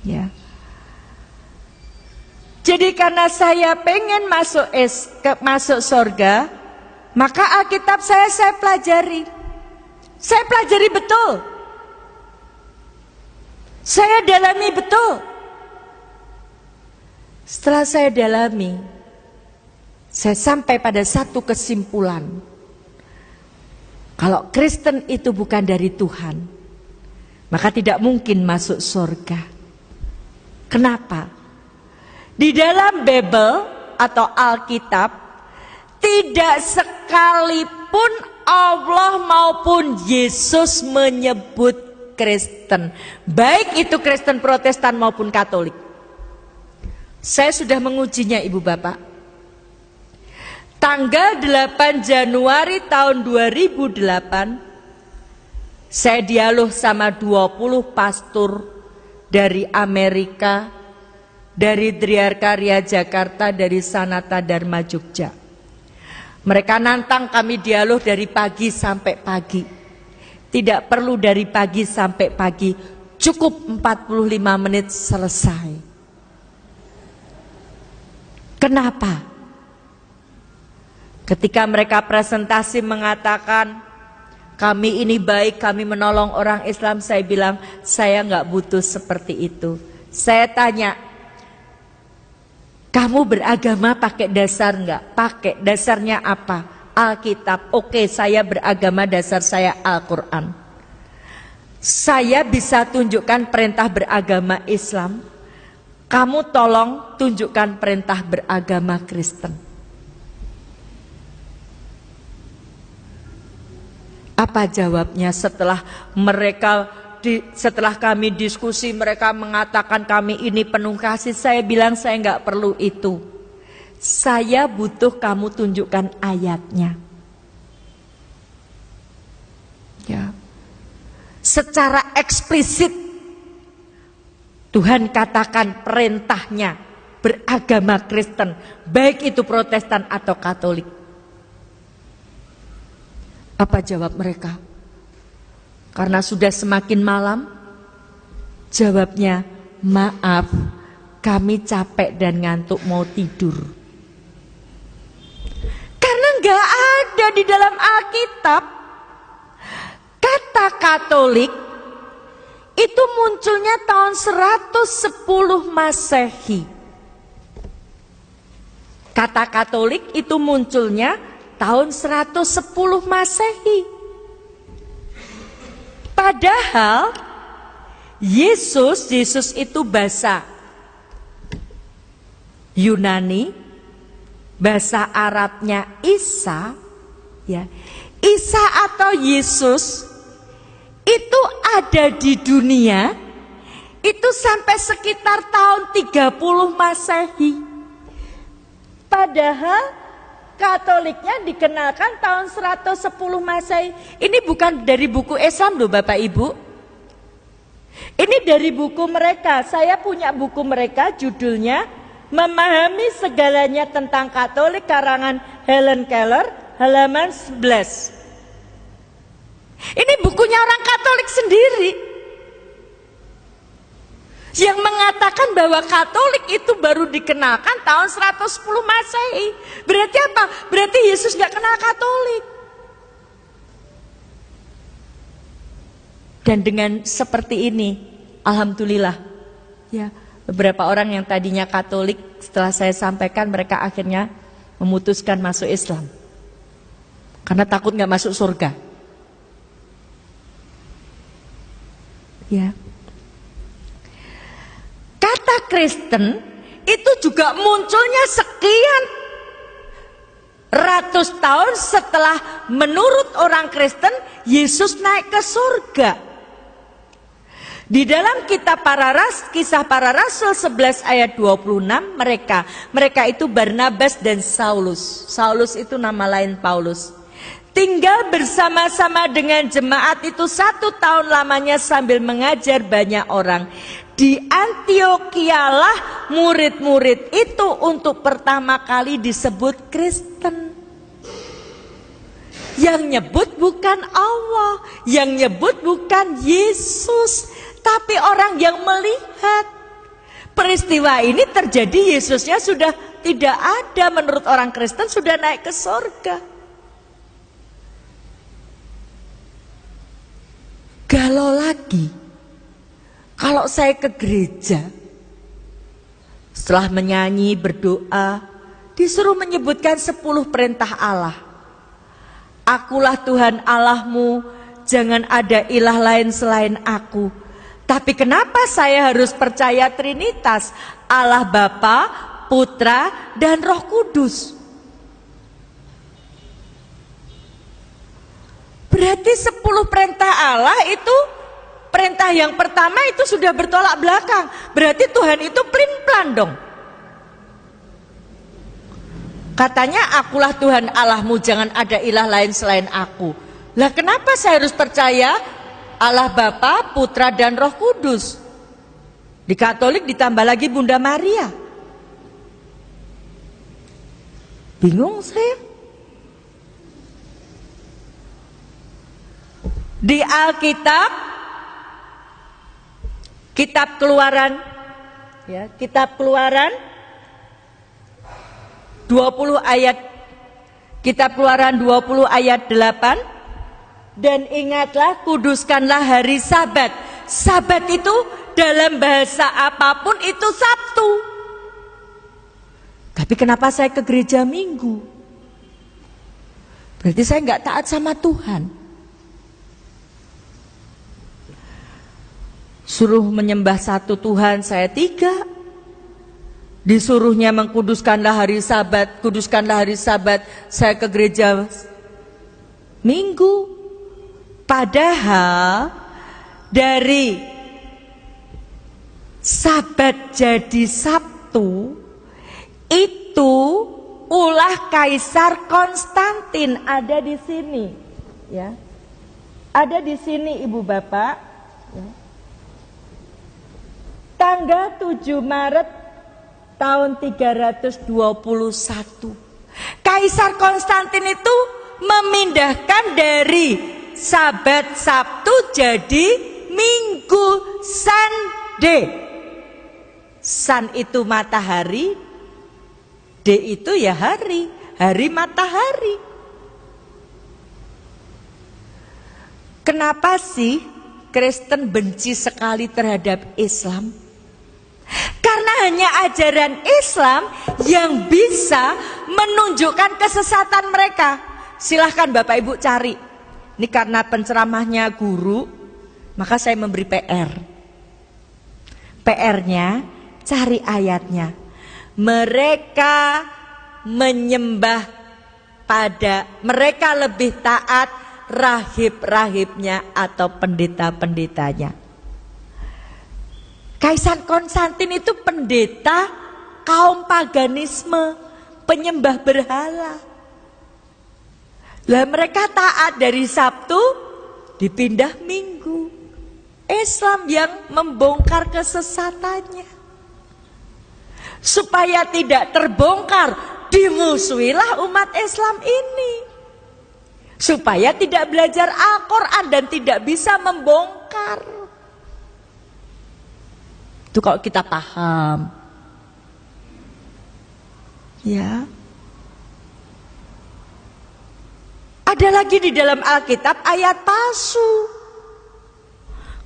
Ya. Jadi karena saya pengen masuk surga, maka Alkitab saya pelajari. Saya pelajari betul. Saya dalami betul. Setelah saya dalami, saya sampai pada satu kesimpulan. Kalau Kristen itu bukan dari Tuhan, maka tidak mungkin masuk surga. Kenapa? Di dalam Bible atau Alkitab, tidak sekalipun Allah maupun Yesus menyebut Kristen, baik itu Kristen Protestan maupun Katolik. Saya sudah mengujinya, Ibu Bapak. Tanggal 8 Januari tahun 2008, saya dialog sama 20 pastor dari Amerika, dari Driarkarya Jakarta, dari Sanata Dharma Jogja. Mereka nantang kami dialog dari pagi sampai pagi. Tidak perlu dari pagi sampai pagi, cukup 45 menit selesai. Kenapa? Ketika mereka presentasi mengatakan, kami ini baik, kami menolong orang Islam, saya bilang, saya nggak butuh seperti itu. Saya tanya, kamu beragama pakai dasar nggak? Pakai. Dasarnya apa? Alkitab. Oke, saya beragama, dasar saya Al-Quran. Saya bisa tunjukkan perintah beragama Islam. Kamu tolong tunjukkan perintah beragama Kristen. Apa jawabnya setelah setelah kami diskusi, mereka mengatakan kami ini penuh kasih. Saya bilang saya nggak perlu itu. Saya butuh kamu tunjukkan ayatnya. Ya. Secara eksplisit Tuhan katakan perintahnya beragama Kristen, baik itu Protestan atau Katolik. Apa jawab mereka? Karena sudah semakin malam, jawabnya, maaf, kami capek dan ngantuk mau tidur. Karena nggak ada di dalam Alkitab kata Katolik itu munculnya tahun 110 Masehi. Kata Katolik itu munculnya tahun 110 Masehi. Padahal Yesus itu bahasa Yunani, bahasa Arabnya Isa, ya. Isa atau Yesus itu ada di dunia itu sampai sekitar tahun 30 Masehi. Padahal Katoliknya dikenalkan tahun 110 Masehi. Ini bukan dari buku Islam loh Bapak Ibu. Ini dari buku mereka. Saya punya buku mereka, judulnya Memahami Segalanya Tentang Katolik, karangan Helen Keller, halaman 11. Ini bukunya orang Katolik sendiri yang mengatakan bahwa Katolik itu baru dikenalkan tahun 110 Masehi. Berarti apa? Berarti Yesus gak kenal Katolik. Dan dengan seperti ini, alhamdulillah, ya, beberapa orang yang tadinya Katolik, setelah saya sampaikan, mereka akhirnya memutuskan masuk Islam karena takut gak masuk surga. Ya. Kata Kristen itu juga munculnya sekian ratus tahun setelah menurut orang Kristen Yesus naik ke surga. Di dalam kitab Kisah Para Rasul 11 ayat 26, mereka itu Barnabas dan Saulus. Saulus itu nama lain Paulus. Tinggal bersama-sama dengan jemaat itu 1 tahun lamanya sambil mengajar banyak orang. Di Antiochialah murid-murid itu untuk pertama kali disebut Kristen. Yang nyebut bukan Allah, yang nyebut bukan Yesus, tapi orang yang melihat. Peristiwa ini terjadi, Yesusnya sudah tidak ada, menurut orang Kristen sudah naik ke surga. Galau lagi, kalau saya ke gereja, setelah menyanyi, berdoa, disuruh menyebutkan 10 perintah Allah. Akulah Tuhan Allahmu, jangan ada ilah lain selain aku. Tapi kenapa saya harus percaya Trinitas, Allah Bapa, Putra, dan Roh Kudus? Berarti 10 perintah Allah itu, perintah yang pertama itu sudah bertolak belakang. Berarti Tuhan itu pelin-pelan dong. Katanya akulah Tuhan Allahmu, jangan ada ilah lain selain aku. Lah kenapa saya harus percaya Allah Bapa, Putra, dan Roh Kudus? Di Katolik ditambah lagi Bunda Maria. Bingung saya. Di Alkitab, Kitab Keluaran, ya, Kitab Keluaran 20 ayat, Kitab Keluaran 20 ayat 8, dan ingatlah, kuduskanlah hari Sabat. Sabat itu dalam bahasa apapun itu Sabtu. Tapi kenapa saya ke gereja Minggu? Berarti saya nggak taat sama Tuhan. Suruh menyembah satu Tuhan, saya 3. Disuruhnya mengkuduskanlah hari Sabat, kuduskanlah hari Sabat, saya ke gereja Minggu. Padahal dari Sabat jadi Sabtu itu ulah Kaisar Konstantin, ada di sini, ya. Ada di sini Ibu Bapak, ya. Tanggal 7 Maret tahun 321. Kaisar Konstantin itu memindahkan dari Sabat Sabtu jadi Minggu, Sunday. Sun itu matahari, D itu ya hari, hari matahari. Kenapa sih Kristen benci sekali terhadap Islam? Karena hanya ajaran Islam yang bisa menunjukkan kesesatan mereka. Silahkan Bapak Ibu cari. Ini karena penceramahnya guru, maka saya memberi PR. PR-nya cari ayatnya. Mereka menyembah mereka lebih taat rahib-rahibnya atau pendeta-pendetanya. Kaisar Konstantin itu pendeta kaum paganisme, penyembah berhala. Lah mereka taat dari Sabtu dipindah Minggu. Islam yang membongkar kesesatannya. Supaya tidak terbongkar, dimusuhilah umat Islam ini. Supaya tidak belajar Al-Quran dan tidak bisa membongkar. Itu kalau kita paham. Ya. Ada lagi di dalam Alkitab ayat palsu.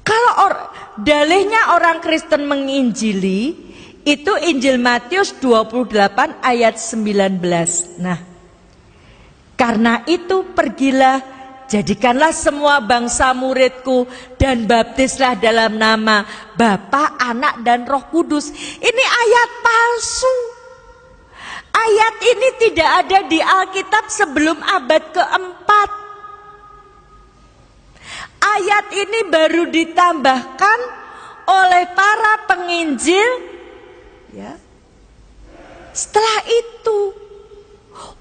Kalau dalihnya orang Kristen menginjili, itu Injil Matius 28 ayat 19. Nah, karena itu pergilah, jadikanlah semua bangsa muridku dan baptislah dalam nama Bapa, Anak dan Roh Kudus. Ini ayat palsu. Ayat ini tidak ada di Alkitab sebelum abad keempat. Ayat ini baru ditambahkan oleh para penginjil, ya. Setelah itu,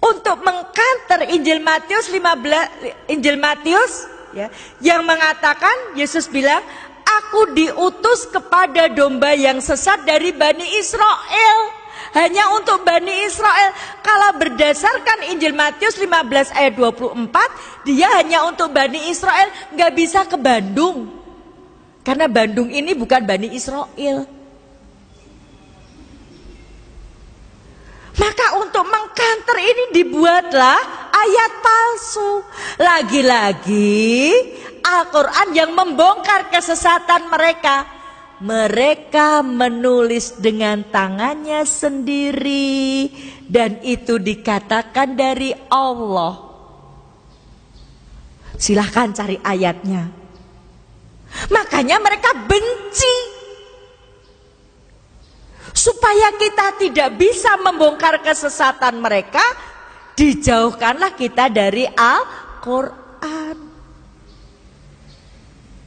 untuk mengkanter Injil Matius 15, Injil Matius, ya, yang mengatakan Yesus bilang, aku diutus kepada domba yang sesat dari Bani Israel. Hanya untuk Bani Israel. Kalau berdasarkan Injil Matius 15 ayat 24, dia hanya untuk Bani Israel, nggak bisa ke Bandung. Karena Bandung ini bukan Bani Israel. Maka untuk mengkanter ini dibuatlah ayat palsu. Lagi-lagi Al-Quran yang membongkar kesesatan mereka. Mereka menulis dengan tangannya sendiri dan itu dikatakan dari Allah. Silahkan cari ayatnya. Makanya mereka benci. Supaya kita tidak bisa membongkar kesesatan mereka, dijauhkanlah kita dari Al-Quran.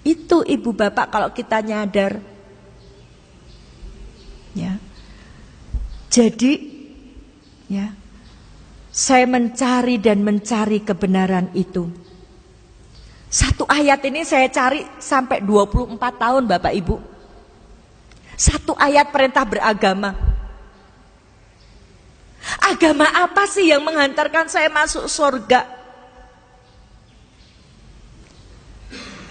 Itu ibu bapak kalau kita nyadar. Ya. Jadi ya, saya mencari dan mencari kebenaran itu. Satu ayat ini saya cari sampai 24 tahun Bapak Ibu. Satu ayat perintah beragama. Agama apa sih yang menghantarkan saya masuk surga?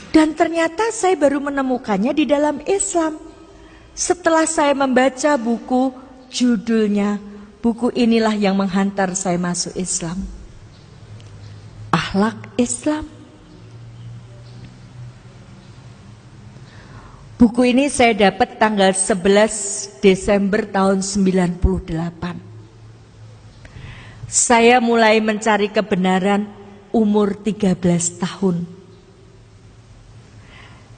Dan ternyata saya baru menemukannya di dalam Islam. Setelah saya membaca buku, judulnya, buku inilah yang menghantar saya masuk Islam. Akhlak Islam. Buku ini saya dapat tanggal 11 Desember tahun 98. Saya mulai mencari kebenaran umur 13 tahun.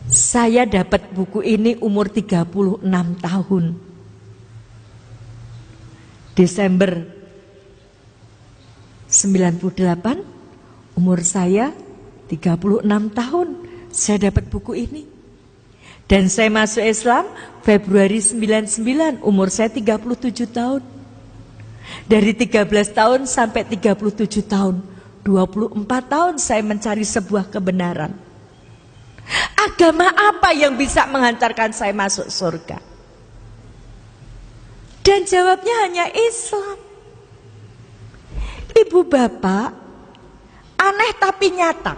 Saya dapat buku ini umur 36 tahun. Desember 98, umur saya 36 tahun. Saya dapat buku ini. Dan saya masuk Islam Februari 99, umur saya 37 tahun. Dari 13 tahun sampai 37 tahun, 24 tahun saya mencari sebuah kebenaran. Agama apa yang bisa menghantarkan saya masuk surga? Dan jawabnya hanya Islam. Ibu bapak, aneh tapi nyata.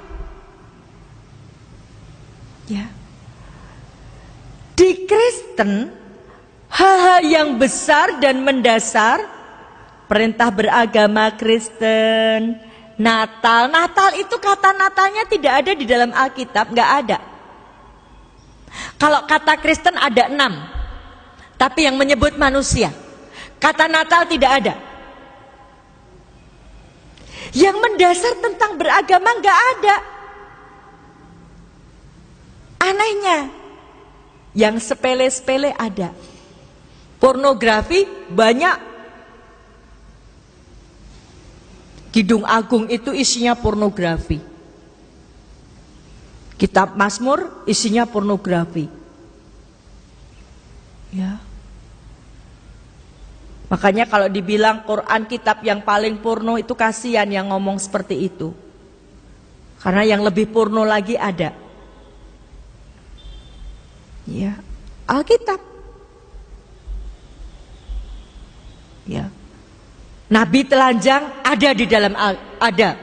Ya. Di Kristen, hal-hal yang besar dan mendasar, perintah beragama Kristen, Natal. Natal itu kata Natalnya tidak ada di dalam Alkitab, nggak ada. Kalau kata Kristen ada 6, tapi yang menyebut manusia. Kata Natal tidak ada. Yang mendasar tentang beragama nggak ada. Anehnya, yang sepele-sepele ada. Pornografi banyak. Kidung Agung itu isinya pornografi. Kitab Mazmur isinya pornografi. Makanya kalau dibilang Quran kitab yang paling purno itu kasihan yang ngomong seperti itu. Karena yang lebih purno lagi ada. Ya, Alkitab. Ya. Nabi telanjang ada di dalam ada.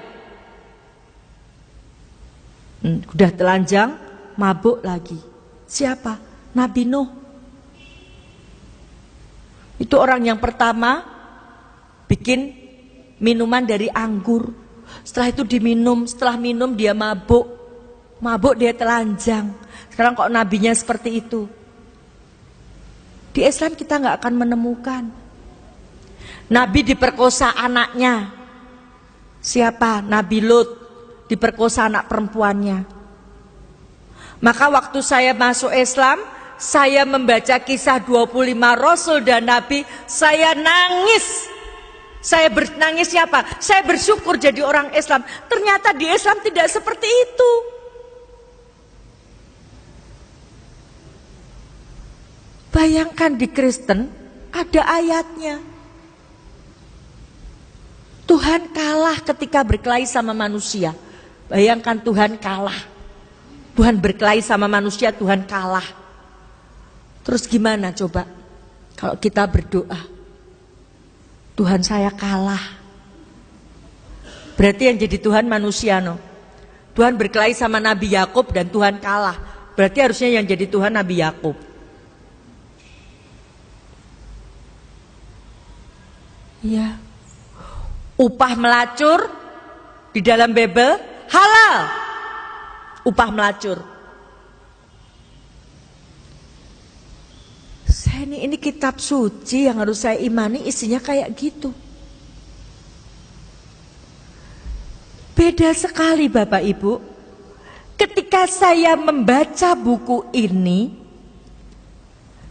Udah telanjang, mabuk lagi. Siapa? Nabi Nuh. Itu orang yang pertama bikin minuman dari anggur. Setelah itu diminum, setelah minum dia mabuk. Mabuk dia telanjang. Sekarang kok nabinya seperti itu? Di Islam kita nggak akan menemukan. Nabi diperkosa anaknya. Siapa? Nabi Lut diperkosa anak perempuannya. Maka waktu saya masuk Islam, saya membaca kisah 25 Rasul dan Nabi, saya nangis. Saya nangis siapa? Saya bersyukur jadi orang Islam. Ternyata di Islam tidak seperti itu. Bayangkan di Kristen ada ayatnya. Tuhan kalah ketika berkelahi sama manusia. Bayangkan Tuhan kalah. Tuhan berkelahi sama manusia, Tuhan kalah. Terus gimana coba kalau kita berdoa? Tuhan saya kalah. Berarti yang jadi Tuhan manusia, no? Tuhan berkelahi sama Nabi Yakub dan Tuhan kalah. Berarti harusnya yang jadi Tuhan Nabi Yakub. Ya. Upah melacur di dalam Bible halal. Upah melacur. Ini kitab suci yang harus saya imani isinya kayak gitu. Beda sekali Bapak Ibu. Ketika saya membaca buku ini,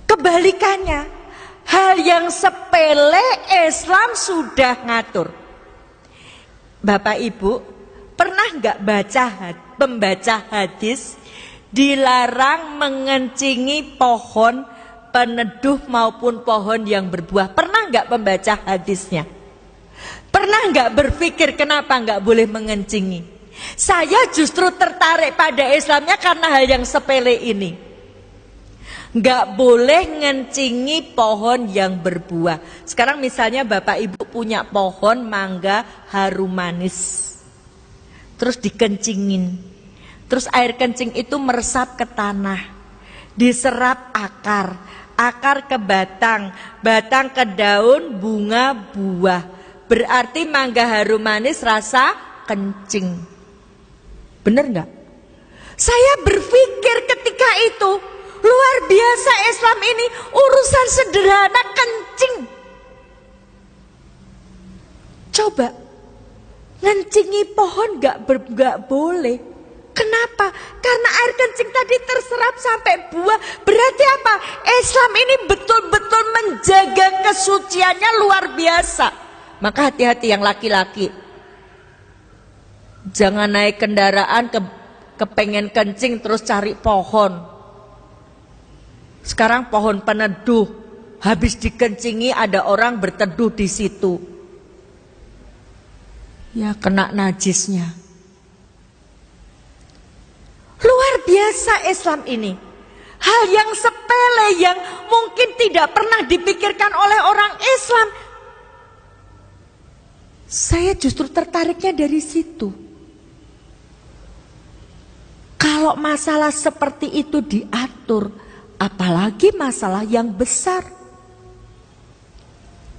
kebalikannya, hal yang sepele Islam sudah ngatur. Bapak Ibu, pernah nggak membaca hadis dilarang mengencingi pohon peneduh maupun pohon yang berbuah? Pernah nggak membaca hadisnya? Pernah nggak berpikir kenapa nggak boleh mengencingi? Saya justru tertarik pada Islamnya karena hal yang sepele ini. Nggak boleh ngencingi pohon yang berbuah. Sekarang misalnya Bapak Ibu punya pohon mangga harum manis, terus dikencingin, terus air kencing itu meresap ke tanah, diserap akar, akar ke batang, batang ke daun, bunga, buah. Berarti mangga harum manis rasa kencing. Bener nggak? Saya berpikir ketika itu, luar biasa Islam ini, urusan sederhana kencing. Coba ngencingi pohon nggak boleh. Kenapa? Karena air kencing tadi terserap sampai buah. Berarti apa? Islam ini betul-betul menjaga kesuciannya luar biasa. Maka hati-hati yang laki-laki. Jangan naik kendaraan kepengen kencing terus cari pohon. Sekarang pohon peneduh, habis dikencingi ada orang berteduh di situ. Ya kena najisnya. Luar biasa Islam ini. Hal yang sepele yang mungkin tidak pernah dipikirkan oleh orang Islam. Saya justru tertariknya dari situ. Kalau masalah seperti itu diatur, apalagi masalah yang besar.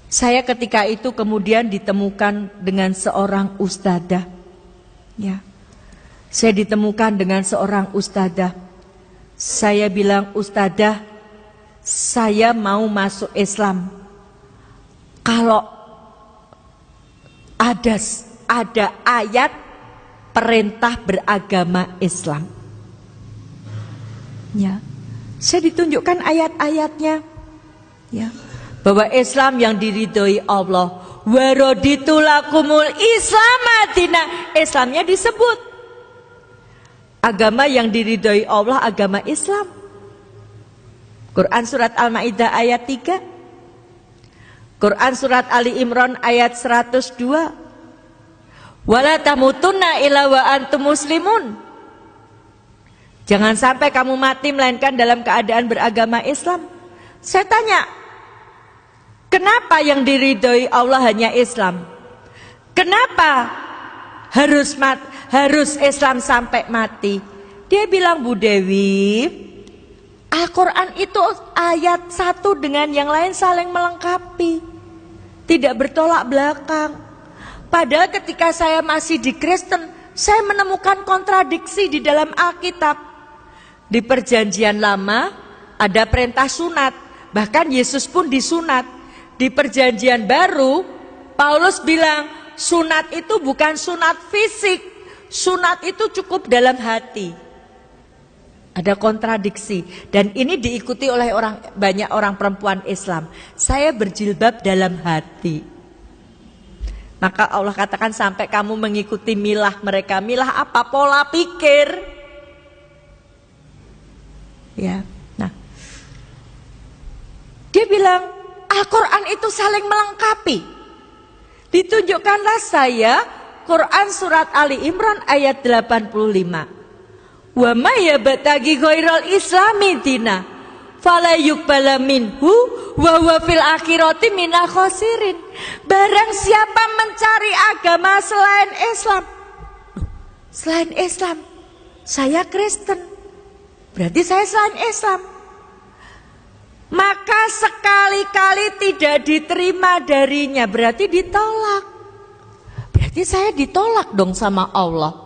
Saya ketika itu kemudian ditemukan dengan seorang ustadzah. Ya. Saya ditemukan dengan seorang ustadzah. Saya bilang, ustadzah, saya mau masuk Islam. Kalau ada ayat perintah beragama Islam. Ya. Saya ditunjukkan ayat-ayatnya. Ya. Bahwa Islam yang diridhoi Allah. Waraditu lakumul islamadina. Islamnya disebut. Agama yang diridhoi Allah agama Islam. Quran surat Al-Maidah ayat 3. Quran surat Ali Imran ayat 102. Wala tamutunna illa wa antum muslimun. Jangan sampai kamu mati melainkan dalam keadaan beragama Islam. Saya tanya, kenapa yang diridhoi Allah hanya Islam? Kenapa harus Islam sampai mati? Dia bilang, Bu Dewi, Al-Quran itu ayat satu dengan yang lain saling melengkapi, tidak bertolak belakang. Padahal ketika saya masih di Kristen, saya menemukan kontradiksi di dalam Alkitab. Di perjanjian lama ada perintah sunat, bahkan Yesus pun disunat. Di perjanjian baru Paulus bilang sunat itu bukan sunat fisik, sunat itu cukup dalam hati. Ada kontradiksi, dan ini diikuti oleh banyak orang perempuan Islam. Saya berjilbab dalam hati. Maka Allah katakan sampai kamu mengikuti milah mereka. Milah apa? Pola pikir. Ya, nah, dia bilang Al-Quran itu saling melengkapi. Ditunjukkanlah saya Quran surat Ali Imran ayat 85. Wa may yabtaghi ghairal islami dina fala yuqbala minhu wa huwa fil akhirati minal khasirin. Barang siapa mencari agama selain Islam, selain Islam, saya Kristen, berarti saya selain Islam, maka sekali-kali tidak diterima darinya, berarti ditolak. Berarti saya ditolak dong sama Allah.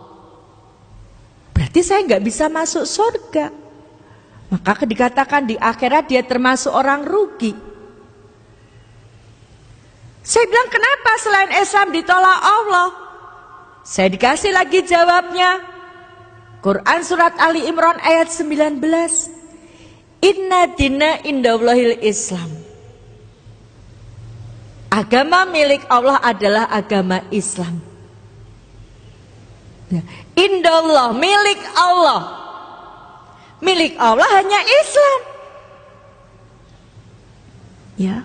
Berarti saya nggak bisa masuk surga. Maka dikatakan di akhirat dia termasuk orang rugi. Saya bilang, kenapa selain Islam ditolak Allah? Saya dikasih lagi jawabnya. Quran surat Ali Imran ayat 19. Inna dina indallahil Islam. Agama milik Allah adalah agama Islam. Ya. Indallah, milik Allah. Milik Allah hanya Islam. Ya.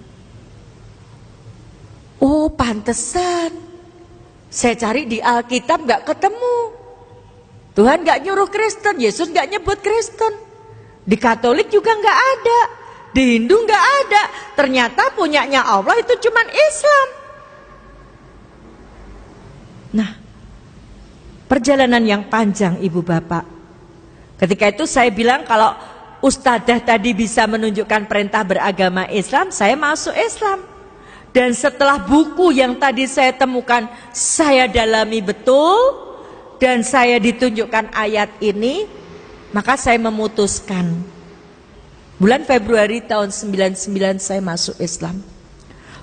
Oh, pantesan. Saya cari di Alkitab nggak ketemu. Tuhan nggak nyuruh Kristen, Yesus nggak nyebut Kristen. Di Katolik juga nggak ada, di Hindu nggak ada. Ternyata punyanya Allah itu cuman Islam. Nah, perjalanan yang panjang Ibu Bapak. Ketika itu saya bilang kalau Ustadzah tadi bisa menunjukkan perintah beragama Islam, saya masuk Islam. Dan setelah buku yang tadi saya temukan, saya dalami betul, dan saya ditunjukkan ayat ini, maka saya memutuskan. Bulan Februari tahun 99 saya masuk Islam.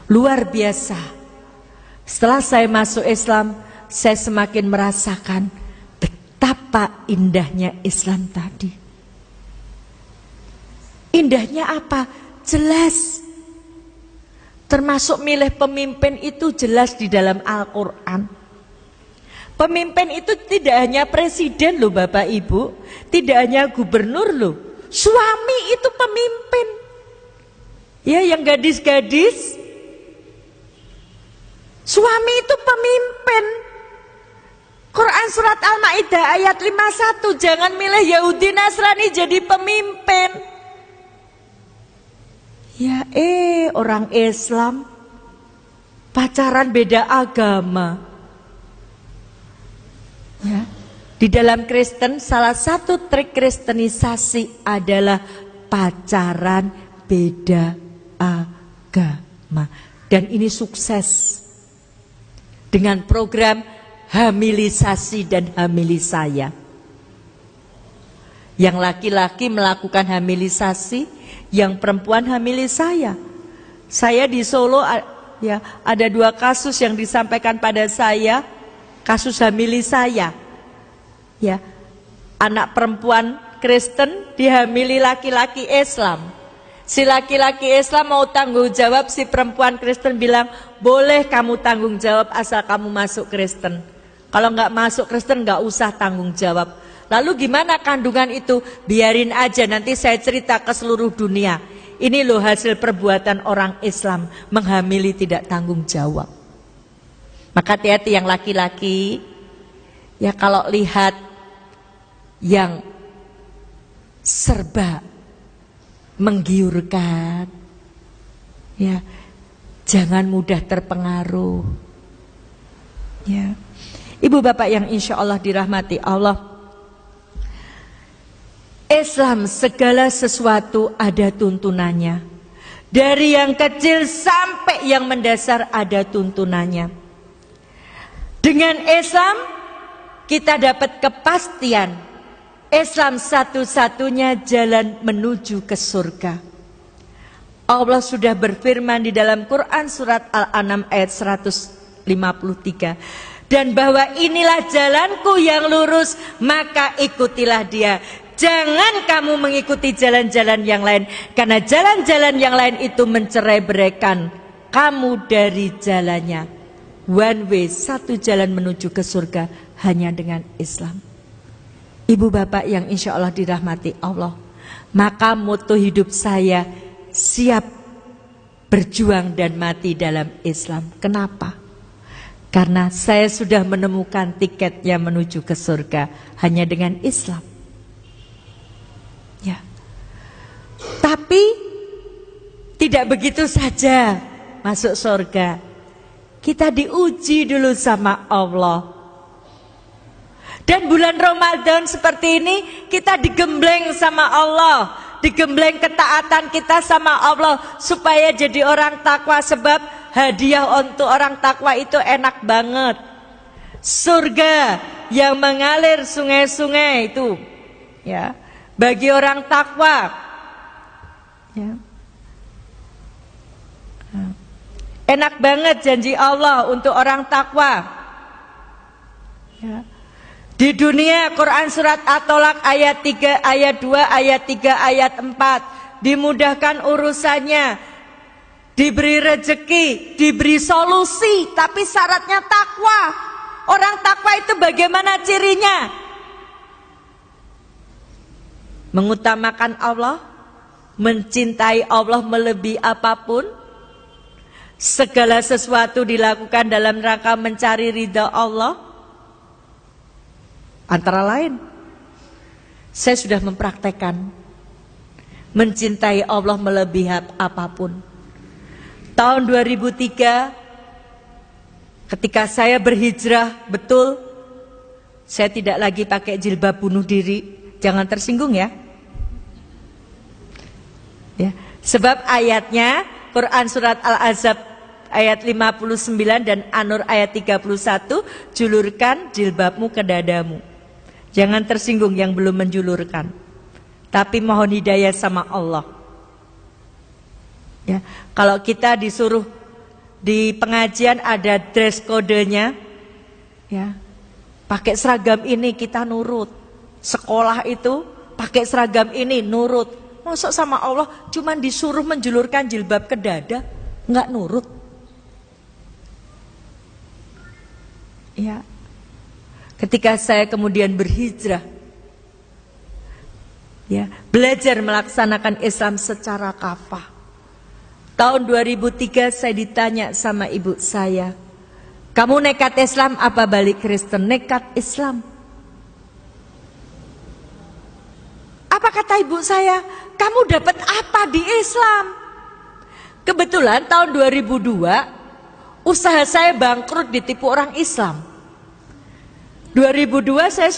Luar biasa. Setelah saya masuk Islam, saya semakin merasakan betapa indahnya Islam tadi. Indahnya apa? Jelas. Termasuk milih pemimpin itu jelas di dalam Al-Quran. Pemimpin itu tidak hanya presiden loh Bapak Ibu, tidak hanya gubernur loh, suami itu pemimpin. Ya, yang gadis-gadis, suami itu pemimpin. Quran surat Al-Maidah ayat 51, jangan milih Yahudi Nasrani jadi pemimpin. Ya orang Islam pacaran beda agama. Ya. Di dalam Kristen salah satu trik kristenisasi adalah pacaran beda agama. Dan ini sukses dengan program hamilisasi dan hamilisaya. Yang laki-laki melakukan hamilisasi, yang perempuan hamilisaya. Saya di Solo ya ada 2 kasus yang disampaikan pada saya, kasus hamilisaya. Ya, anak perempuan Kristen dihamili laki-laki Islam. Si laki-laki Islam mau tanggung jawab, si perempuan Kristen bilang, boleh kamu tanggung jawab asal kamu masuk Kristen. Kalau nggak masuk Kristen nggak usah tanggung jawab. Lalu gimana kandungan itu? Biarin aja, nanti saya cerita ke seluruh dunia. Ini loh hasil perbuatan orang Islam, menghamili tidak tanggung jawab. Maka hati-hati yang laki-laki, ya kalau lihat yang serba menggiurkan, ya jangan mudah terpengaruh. Ya, ibu bapak yang insya Allah dirahmati Allah, Islam segala sesuatu ada tuntunannya. Dari yang kecil sampai yang mendasar ada tuntunannya. Dengan Islam kita dapat kepastian Islam satu-satunya jalan menuju ke surga. Allah sudah berfirman di dalam Quran surat Al-An'am ayat 153. Dan bahwa inilah jalanku yang lurus, maka ikutilah dia. Jangan kamu mengikuti jalan-jalan yang lain, karena jalan-jalan yang lain itu mencerai-beraikan kamu dari jalannya. One way, satu jalan menuju ke surga hanya dengan Islam. Ibu bapak yang insya Allah dirahmati Allah, maka moto hidup saya siap berjuang dan mati dalam Islam. Kenapa? Karena saya sudah menemukan tiketnya menuju ke surga hanya dengan Islam. Ya. Tapi tidak begitu saja masuk surga. Kita diuji dulu sama Allah. Dan bulan Ramadan seperti ini kita digembleng sama Allah, digembleng ketaatan kita sama Allah supaya jadi orang takwa, sebab hadiah untuk orang takwa itu enak banget. Surga yang mengalir sungai-sungai itu, ya, bagi orang takwa, ya. Enak banget janji Allah untuk orang takwa, ya. Di dunia Quran surat At-Tolak ayat 3, ayat 2, ayat 3, ayat 4 dimudahkan urusannya, diberi rezeki, diberi solusi, tapi syaratnya takwa. Orang takwa itu bagaimana cirinya? Mengutamakan Allah, mencintai Allah melebihi apapun, segala sesuatu dilakukan dalam rangka mencari ridha Allah. Antara lain, saya sudah mempraktekkan mencintai Allah melebihi apapun. Tahun 2003, ketika saya berhijrah, betul, saya tidak lagi pakai jilbab bunuh diri. Jangan tersinggung ya. Ya, sebab ayatnya Quran surat Al-Ahzab ayat 59 dan An-Nur ayat 31, julurkan jilbabmu ke dadamu. Jangan tersinggung yang belum menjulurkan, tapi mohon hidayah sama Allah. Ya, kalau kita disuruh di pengajian ada dress kodenya, ya, pakai seragam ini kita nurut. Sekolah itu pakai seragam ini nurut. Masuk sama Allah cuman disuruh menjulurkan jilbab ke dada, nggak nurut. Ya. Ketika saya kemudian berhijrah, ya, belajar melaksanakan Islam secara kafah. Tahun 2003 saya ditanya sama ibu saya, kamu nekat Islam apa balik Kristen? Nekat Islam. Apa kata ibu saya? Kamu dapat apa di Islam? Kebetulan tahun 2002 usaha saya bangkrut ditipu orang Islam. 2002 saya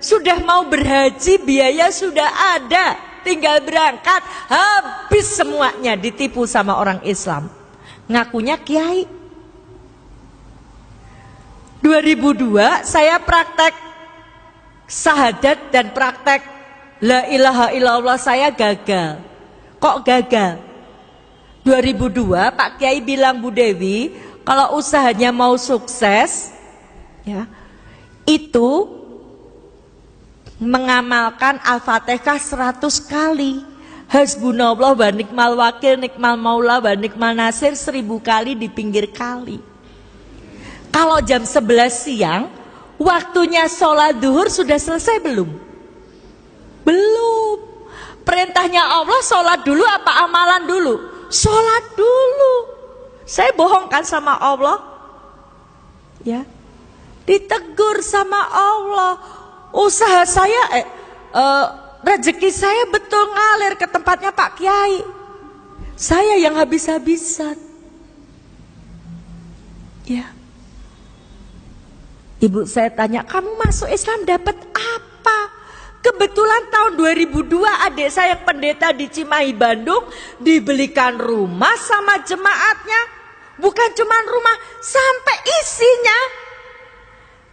sudah mau berhaji, biaya sudah ada, tinggal berangkat, habis semuanya ditipu sama orang Islam. Ngakunya kiai. 2002 saya praktek syahadat dan praktek la ilaha illallah saya gagal. Kok gagal? 2002 Pak Kiai bilang, Bu Dewi, kalau usahanya mau sukses, ya, itu mengamalkan Al-Fatihah 100 kali, Hasbunallah wa ni'mal wakil, nikmal maula wa ni'mal nasir 1000 kali di pinggir kali. Kalau jam 11 siang waktunya sholat duhur sudah selesai belum? Belum. perintahnya Allah sholat dulu apa amalan dulu? Sholat dulu. Saya bohongkan sama Allah? Ya, ditegur sama Allah. Usaha saya, rezeki saya betul ngalir ke tempatnya Pak Kiai. Saya yang habis-habisan. Ya. Ibu saya tanya, kamu masuk Islam dapat apa? Kebetulan tahun 2002 adik saya pendeta di Cimahi Bandung dibelikan rumah sama jemaatnya. Bukan cuma rumah, sampai isinya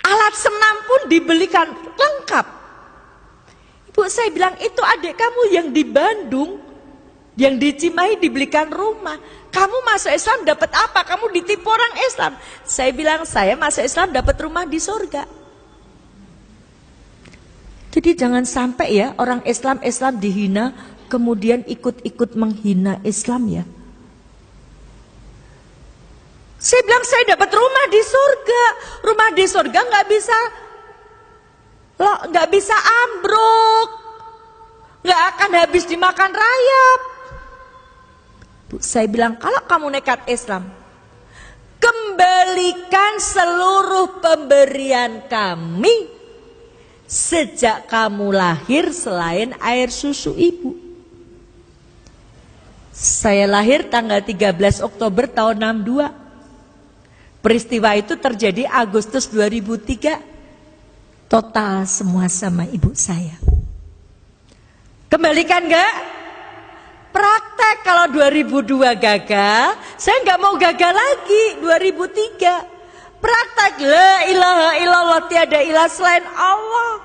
alat senam pun dibelikan lengkap. Ibu saya bilang, itu adik kamu yang di Bandung, yang di Cimahi dibelikan rumah. Kamu masuk Islam dapat apa? Kamu ditipu orang Islam. Saya bilang, saya masuk Islam dapat rumah di surga. Jadi jangan sampai ya orang Islam dihina, kemudian ikut-ikut menghina Islam ya. Saya bilang saya dapat rumah di surga. Rumah di surga nggak bisa ambruk, nggak akan habis dimakan rayap. Saya bilang, kalau kamu nekat Islam, kembalikan seluruh pemberian kami sejak kamu lahir selain air susu ibu. Saya lahir tanggal 13 Oktober tahun 62. Peristiwa itu terjadi Agustus 2003. Total semua sama ibu saya. Kembalikan gak? Praktek. Kalau 2002 gagal, saya gak mau gagal lagi. 2003 praktek, la ilaha illallah, tiada ilah selain Allah.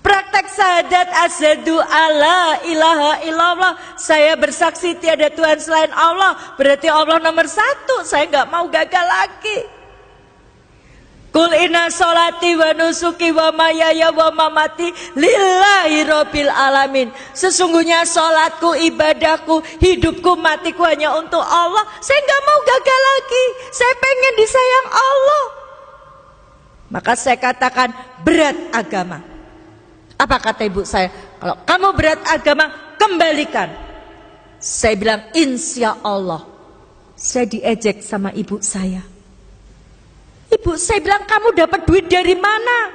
Praktek syahadat asyhadu alla ilaha illallah, saya bersaksi tiada Tuhan selain Allah. Berarti Allah nomor satu. Saya gak mau gagal lagi. Kul inna sholati wa nusuki wa mayaya wa mamati lillahi rabbil alamin. Sesungguhnya sholatku, ibadahku, hidupku, matiku hanya untuk Allah. Saya gak mau gagal lagi. Saya pengen disayang Allah. Maka saya katakan berat agama. Apa kata ibu saya? Kalau kamu berat agama, kembalikan. Saya bilang insya Allah. Saya diejek sama ibu saya. Ibu saya bilang, kamu dapat duit dari mana?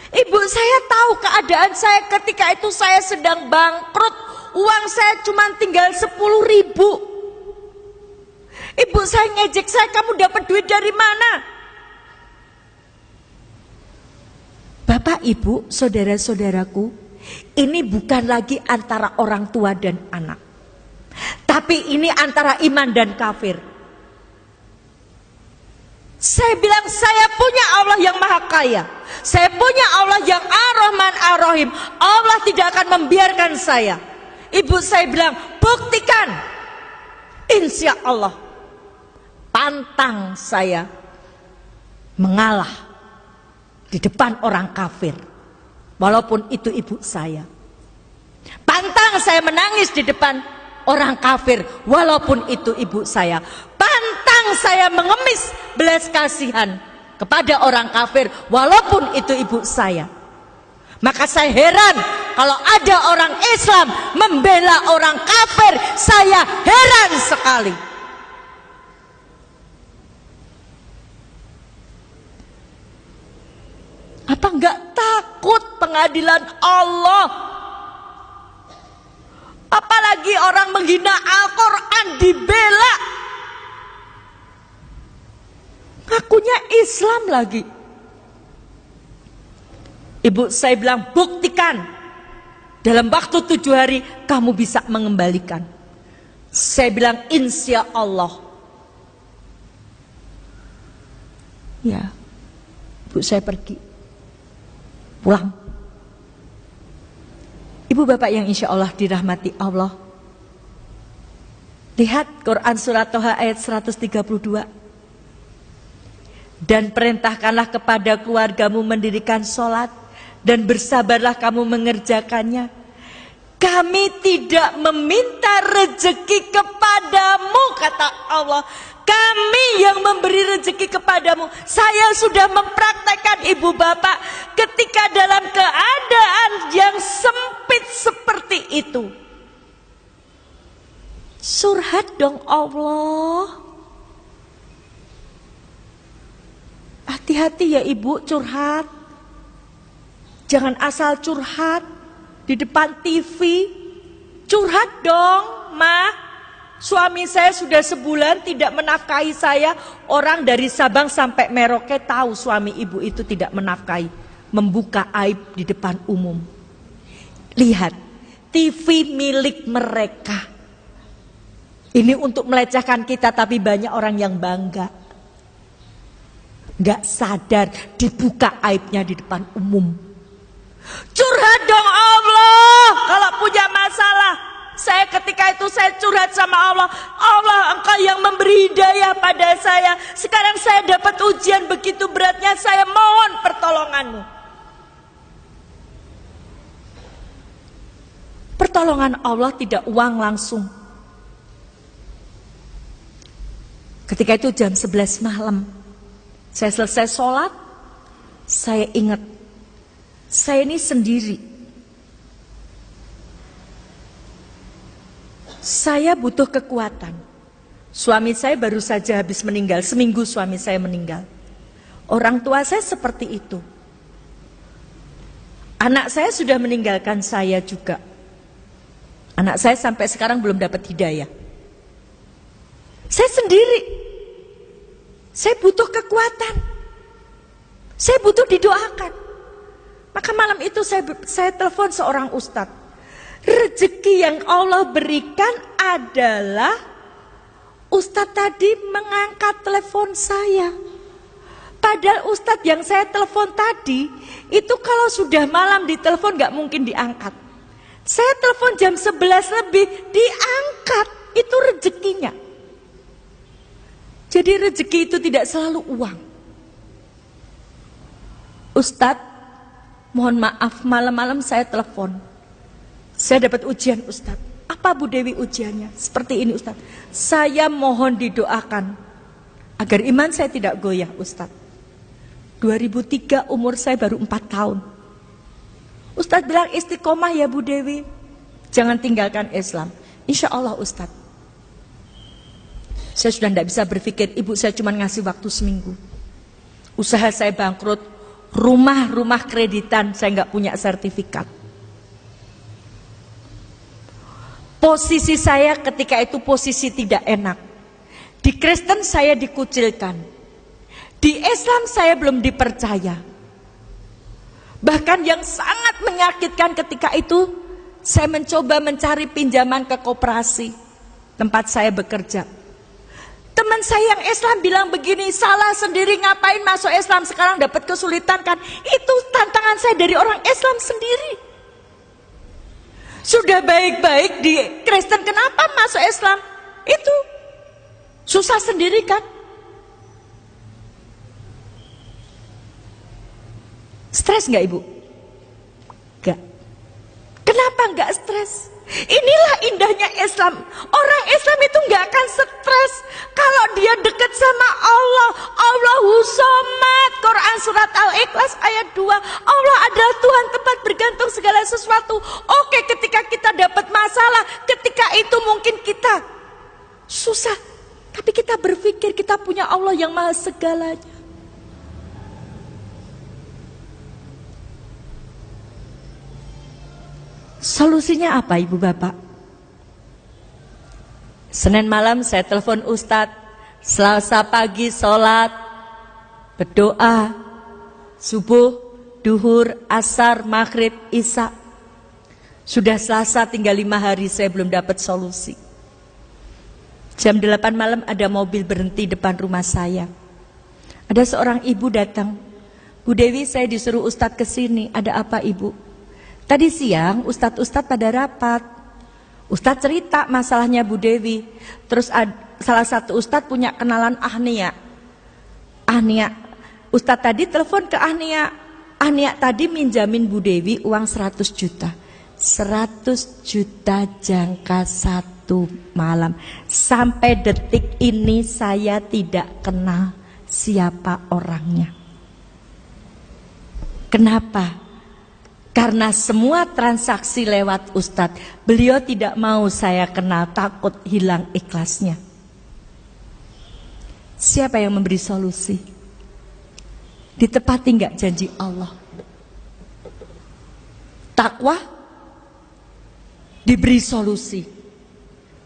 Ibu saya tahu keadaan saya ketika itu, saya sedang bangkrut. Uang saya cuma tinggal 10.000. Ibu saya ngejek saya, kamu dapat duit dari mana? Bapak, ibu, saudara-saudaraku, ini bukan lagi antara orang tua dan anak, tapi ini antara iman dan kafir. Saya bilang, saya punya Allah yang maha kaya, saya punya Allah yang ar-Rahman ar-Rahim. Allah tidak akan membiarkan saya. Ibu saya bilang, buktikan. Insya Allah. Pantang saya mengalah di depan orang kafir, walaupun itu ibu saya. Pantang saya menangis di depan orang kafir, walaupun itu ibu saya. Pantang saya mengemis belas kasihan kepada orang kafir, walaupun itu ibu saya. Maka saya heran kalau ada orang Islam membela orang kafir. Saya heran sekali. Apa enggak takut pengadilan Allah? Apalagi orang menghina Al-Quran dibela. Ngakunya Islam lagi. Ibu saya bilang, buktikan. Dalam waktu 7 hari kamu bisa mengembalikan. Saya bilang insya Allah. Ya, ibu saya pergi. Pulang. Ibu bapak yang insya Allah dirahmati Allah, lihat Quran surat Toha ayat 132. Dan perintahkanlah kepada keluargamu mendirikan sholat, dan bersabarlah kamu mengerjakannya. Kami tidak meminta rezeki kepadamu, kata Allah. Kami yang memberi rezeki kepadamu. Saya sudah mempraktekkan ibu bapak, ketika dalam keadaan yang sempit dong Allah. Hati-hati ya ibu curhat. Jangan asal curhat di depan TV. Curhat dong, Ma. Suami saya sudah sebulan tidak menafkahi saya. Orang dari Sabang sampai Merauke tahu suami ibu itu tidak menafkahi. Membuka aib di depan umum. Lihat, TV milik mereka. Ini untuk melecehkan kita, tapi banyak orang yang bangga. Gak sadar dibuka aibnya di depan umum. Curhat dong Allah. Kalau punya masalah, saya ketika itu saya curhat sama Allah. Allah, Engkau yang memberi hidayah pada saya. Sekarang saya dapat ujian begitu beratnya, saya mohon pertolonganmu. Pertolongan Allah tidak uang langsung. Ketika itu jam 11 malam, saya selesai sholat, saya ingat, saya ini sendiri. Saya butuh kekuatan. Suami saya baru saja habis meninggal, seminggu suami saya meninggal. Orang tua saya seperti itu. Anak saya sudah meninggalkan saya juga. Anak saya sampai sekarang belum dapat hidayah. Saya sendiri. Saya butuh kekuatan. Saya butuh didoakan. Maka malam itu saya telepon seorang ustadz. Rezeki yang Allah berikan adalah ustadz tadi mengangkat telepon saya. Padahal ustadz yang saya telepon tadi, itu kalau sudah malam ditelepon gak mungkin diangkat. Saya telepon jam 11 lebih, diangkat. Itu rezekinya. Jadi rezeki itu tidak selalu uang. Ustadz, mohon maaf, malam-malam saya telepon. Saya dapat ujian Ustadz. Apa Bu Dewi ujiannya? Seperti ini Ustadz. Saya mohon didoakan agar iman saya tidak goyah Ustadz. 2003 umur saya baru 4 tahun. Ustadz bilang istiqomah ya Bu Dewi. Jangan tinggalkan Islam. Insya Allah Ustadz. Saya sudah tidak bisa berpikir, ibu saya cuma ngasih waktu seminggu. Usaha saya bangkrut. Rumah kreditan, saya nggak punya sertifikat. Posisi saya ketika itu posisi tidak enak. Di Kristen saya dikucilkan. Di Islam saya belum dipercaya. Bahkan yang sangat menyakitkan ketika itu, saya mencoba mencari pinjaman ke koperasi tempat saya bekerja. Teman saya yang Islam bilang begini, salah sendiri ngapain masuk Islam, sekarang dapat kesulitan kan. Itu tantangan saya dari orang Islam sendiri. Sudah baik-baik di Kristen, kenapa masuk Islam? Itu susah sendiri kan. Stres gak ibu? Gak. Kenapa gak stres? Inilah indahnya Islam. Orang Islam itu gak akan stres kalau dia dekat sama Allah. Allahu Somad, Quran surat Al-Ikhlas ayat 2. Allah adalah Tuhan tempat bergantung segala sesuatu. Oke, ketika kita dapat masalah, ketika itu mungkin kita susah, tapi kita berpikir kita punya Allah yang maha segalanya. Solusinya apa ibu bapak? Senin malam saya telepon Ustadz, Selasa pagi sholat, berdoa, subuh, duhur, asar, maghrib, isya. Sudah Selasa tinggal 5 hari saya belum dapat solusi. Jam 8 malam ada mobil berhenti depan rumah saya. Ada seorang ibu datang. Bu Dewi, saya disuruh Ustadz kesini. Ada apa ibu? Tadi siang ustadz pada rapat. Ustadz cerita masalahnya Bu Dewi. Terus salah satu ustadz punya kenalan Ahnia. Ustadz tadi telepon ke Ahnia. Ahnia tadi minjamin Bu Dewi uang 100 juta. 100 juta jangka 1 malam. Sampai detik ini saya tidak kenal siapa orangnya. Kenapa? Karena semua transaksi lewat Ustadz, beliau tidak mau saya kenal, takut hilang ikhlasnya. Siapa yang memberi solusi? Ditepati nggak janji Allah? Takwa, diberi solusi,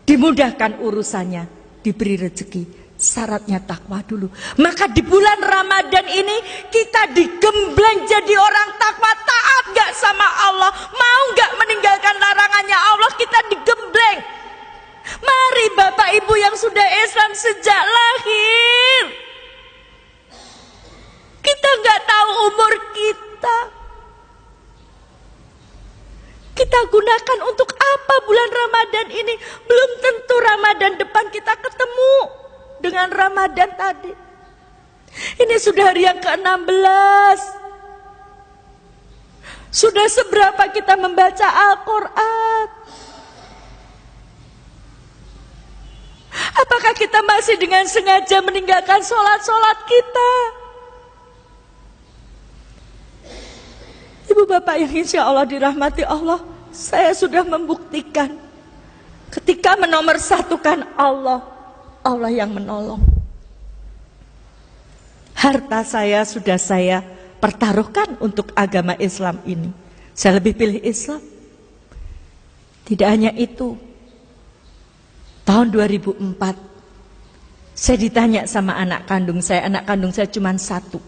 dimudahkan urusannya, diberi rezeki. Syaratnya takwa dulu. Maka di bulan Ramadan ini kita digembleng jadi orang takwa, taat gak sama Allah, mau gak meninggalkan larangannya Allah, kita digembleng. Mari Bapak Ibu yang sudah Islam sejak lahir, kita gak tahu umur kita gunakan untuk apa bulan Ramadan ini. Belum tentu Ramadan depan kita ketemu dengan Ramadan tadi. Ini sudah hari yang ke-16. Sudah seberapa kita membaca Al-Quran? Apakah kita masih dengan sengaja meninggalkan sholat-sholat kita? Ibu bapak yang insya Allah dirahmati Allah, saya sudah membuktikan ketika menomorsatukan Allah, Allah yang menolong. Harta saya sudah saya pertaruhkan untuk agama Islam ini. Saya lebih pilih Islam. Tidak hanya itu, tahun 2004 saya ditanya sama anak kandung saya cuma satu.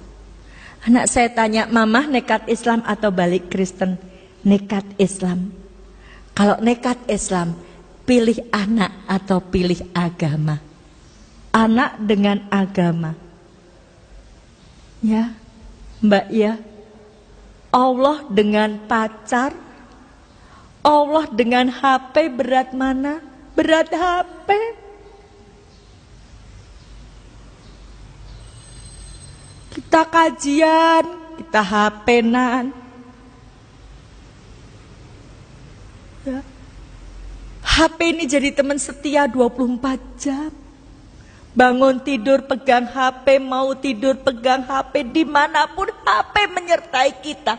Anak saya tanya, Mama nekat Islam atau balik Kristen? Nekat Islam. Kalau nekat Islam, pilih anak atau pilih agama? Anak dengan agama. Ya, Mbak ya. Allah dengan pacar, Allah dengan HP, berat mana? Berat HP. Kita kajian, kita HP-nan. Ya. HP ini jadi teman setia 24 jam. Bangun tidur pegang HP, mau tidur pegang HP, dimanapun HP menyertai kita.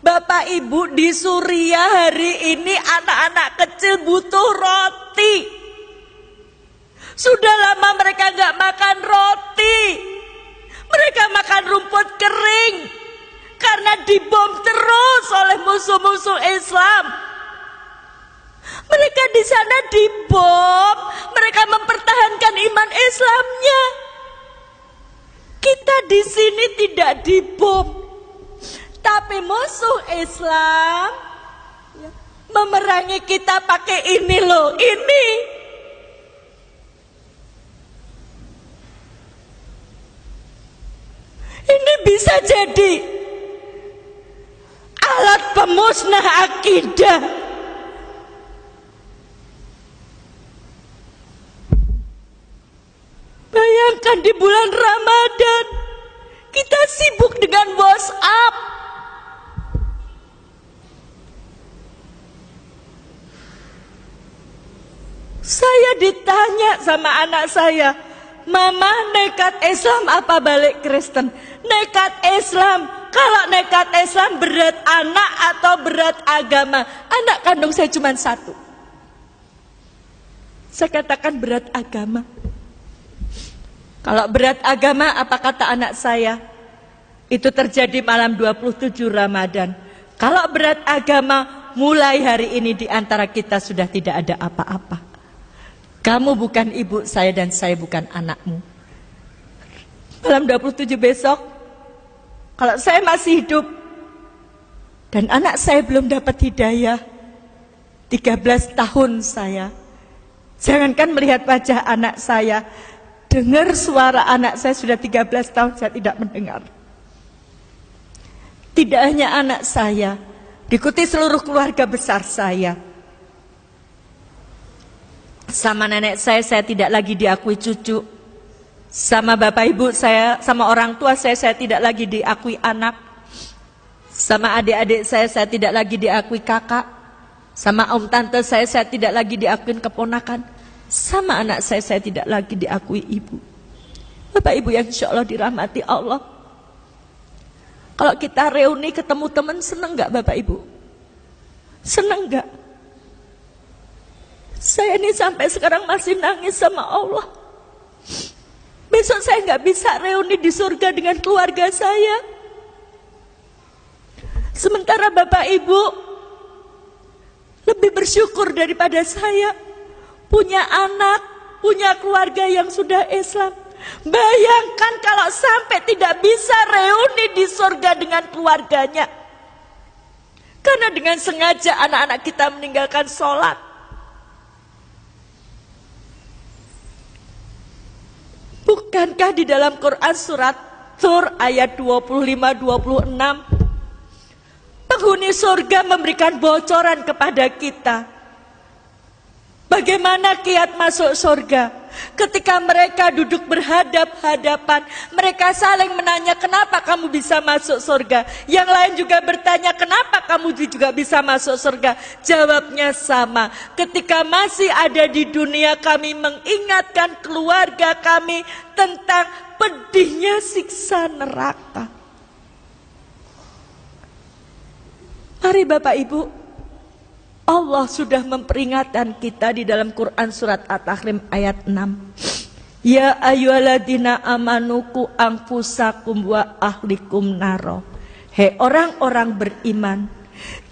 Bapak Ibu di Suriah hari ini anak-anak kecil butuh roti. Sudah lama mereka gak makan roti. Mereka makan rumput kering karena dibom terus oleh musuh-musuh Islam. Mereka di sana dibom, mereka mempertahankan iman Islamnya. Kita di sini tidak dibom, tapi musuh Islam memerangi kita pakai ini loh, ini. Ini bisa jadi alat pemusnah akidah. Bayangkan di bulan Ramadan kita sibuk dengan WhatsApp. Saya ditanya sama anak saya, Mama nekat Islam apa balik Kristen? Nekat Islam. Kalau nekat Islam berat anak atau berat agama? Anak kandung saya cuma satu. Saya katakan berat agama. Kalau berat agama, apa kata anak saya? Itu terjadi malam 27 Ramadan. Kalau berat agama, mulai hari ini di antara kita sudah tidak ada apa-apa. Kamu bukan ibu saya dan saya bukan anakmu. Malam 27 besok, kalau saya masih hidup dan anak saya belum dapat hidayah, 13 tahun saya, jangankan melihat wajah anak saya, dengar suara anak saya sudah 13 tahun saya tidak mendengar. Tidak hanya anak saya, diikuti seluruh keluarga besar saya. Sama nenek saya tidak lagi diakui cucu. Sama bapak ibu saya, sama orang tua saya tidak lagi diakui anak. Sama adik-adik saya tidak lagi diakui kakak. Sama om tante saya tidak lagi diakui keponakan. Sama anak saya tidak lagi diakui ibu. Bapak ibu yang insya Allah dirahmati Allah. Kalau kita reuni ketemu teman, seneng gak Bapak Ibu? Seneng gak? Saya ini sampai sekarang masih nangis sama Allah. Besok saya gak bisa reuni di surga dengan keluarga saya. Sementara Bapak Ibu lebih bersyukur daripada saya. Punya anak, punya keluarga yang sudah Islam. Bayangkan kalau sampai tidak bisa reuni di surga dengan keluarganya. Karena dengan sengaja anak-anak kita meninggalkan sholat. Bukankah di dalam Quran surat Tur ayat 25-26 penghuni surga memberikan bocoran kepada kita bagaimana kiat masuk surga? Ketika mereka duduk berhadap-hadapan, mereka saling menanya, kenapa kamu bisa masuk surga? Yang lain juga bertanya, kenapa kamu juga bisa masuk surga? Jawabnya sama, ketika masih ada di dunia kami mengingatkan keluarga kami tentang pedihnya siksa neraka. Mari Bapak Ibu, Allah sudah memperingatkan kita di dalam Quran surat At-Tahrim ayat 6. Ya ayyuhalladzina amanu qu anfusakum wa ahlikum naro. Hei orang-orang beriman,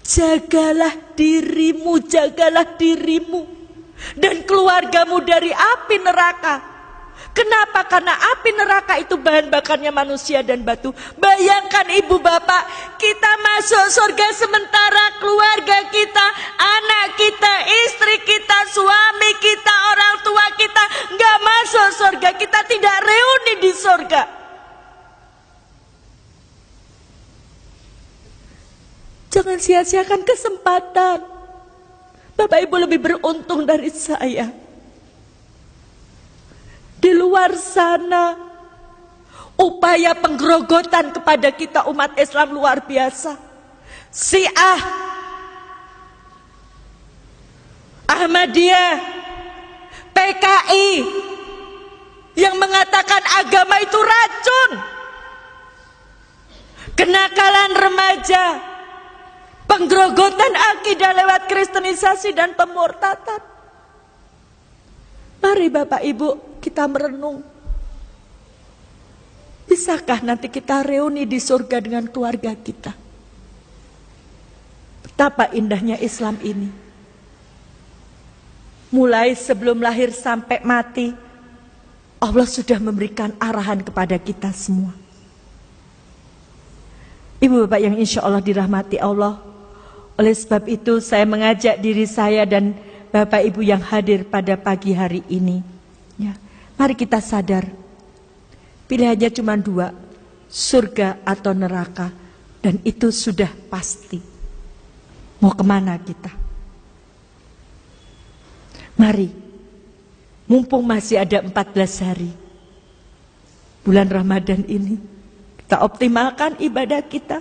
jagalah dirimu dan keluargamu dari api neraka. Kenapa? Karena api neraka itu bahan bakarnya manusia dan batu. Bayangkan ibu bapak, kita masuk surga sementara keluarga kita, anak kita, istri kita, suami kita, orang tua kita nggak masuk surga. Kita tidak reuni di surga. Jangan sia-siakan kesempatan. Bapak Ibu lebih beruntung dari saya. Di luar sana upaya penggerogotan kepada kita umat Islam luar biasa. Syiah, Ahmadiyah, PKI yang mengatakan agama itu racun, kenakalan remaja, penggerogotan akidah lewat kristenisasi dan pemurtatan. Mari Bapak Ibu kita merenung. Bisakah nanti kita reuni di surga dengan keluarga kita? Betapa indahnya Islam ini. Mulai sebelum lahir sampai mati, Allah sudah memberikan arahan kepada kita semua. Ibu bapak yang insya Allah dirahmati Allah. Oleh sebab itu saya mengajak diri saya dan Bapak Ibu yang hadir pada pagi hari ini, ya, mari kita sadar, pilihannya cuma dua, surga atau neraka, dan itu sudah pasti. Mau kemana kita? Mari, mumpung masih ada 14 hari, bulan Ramadan ini, kita optimalkan ibadah kita,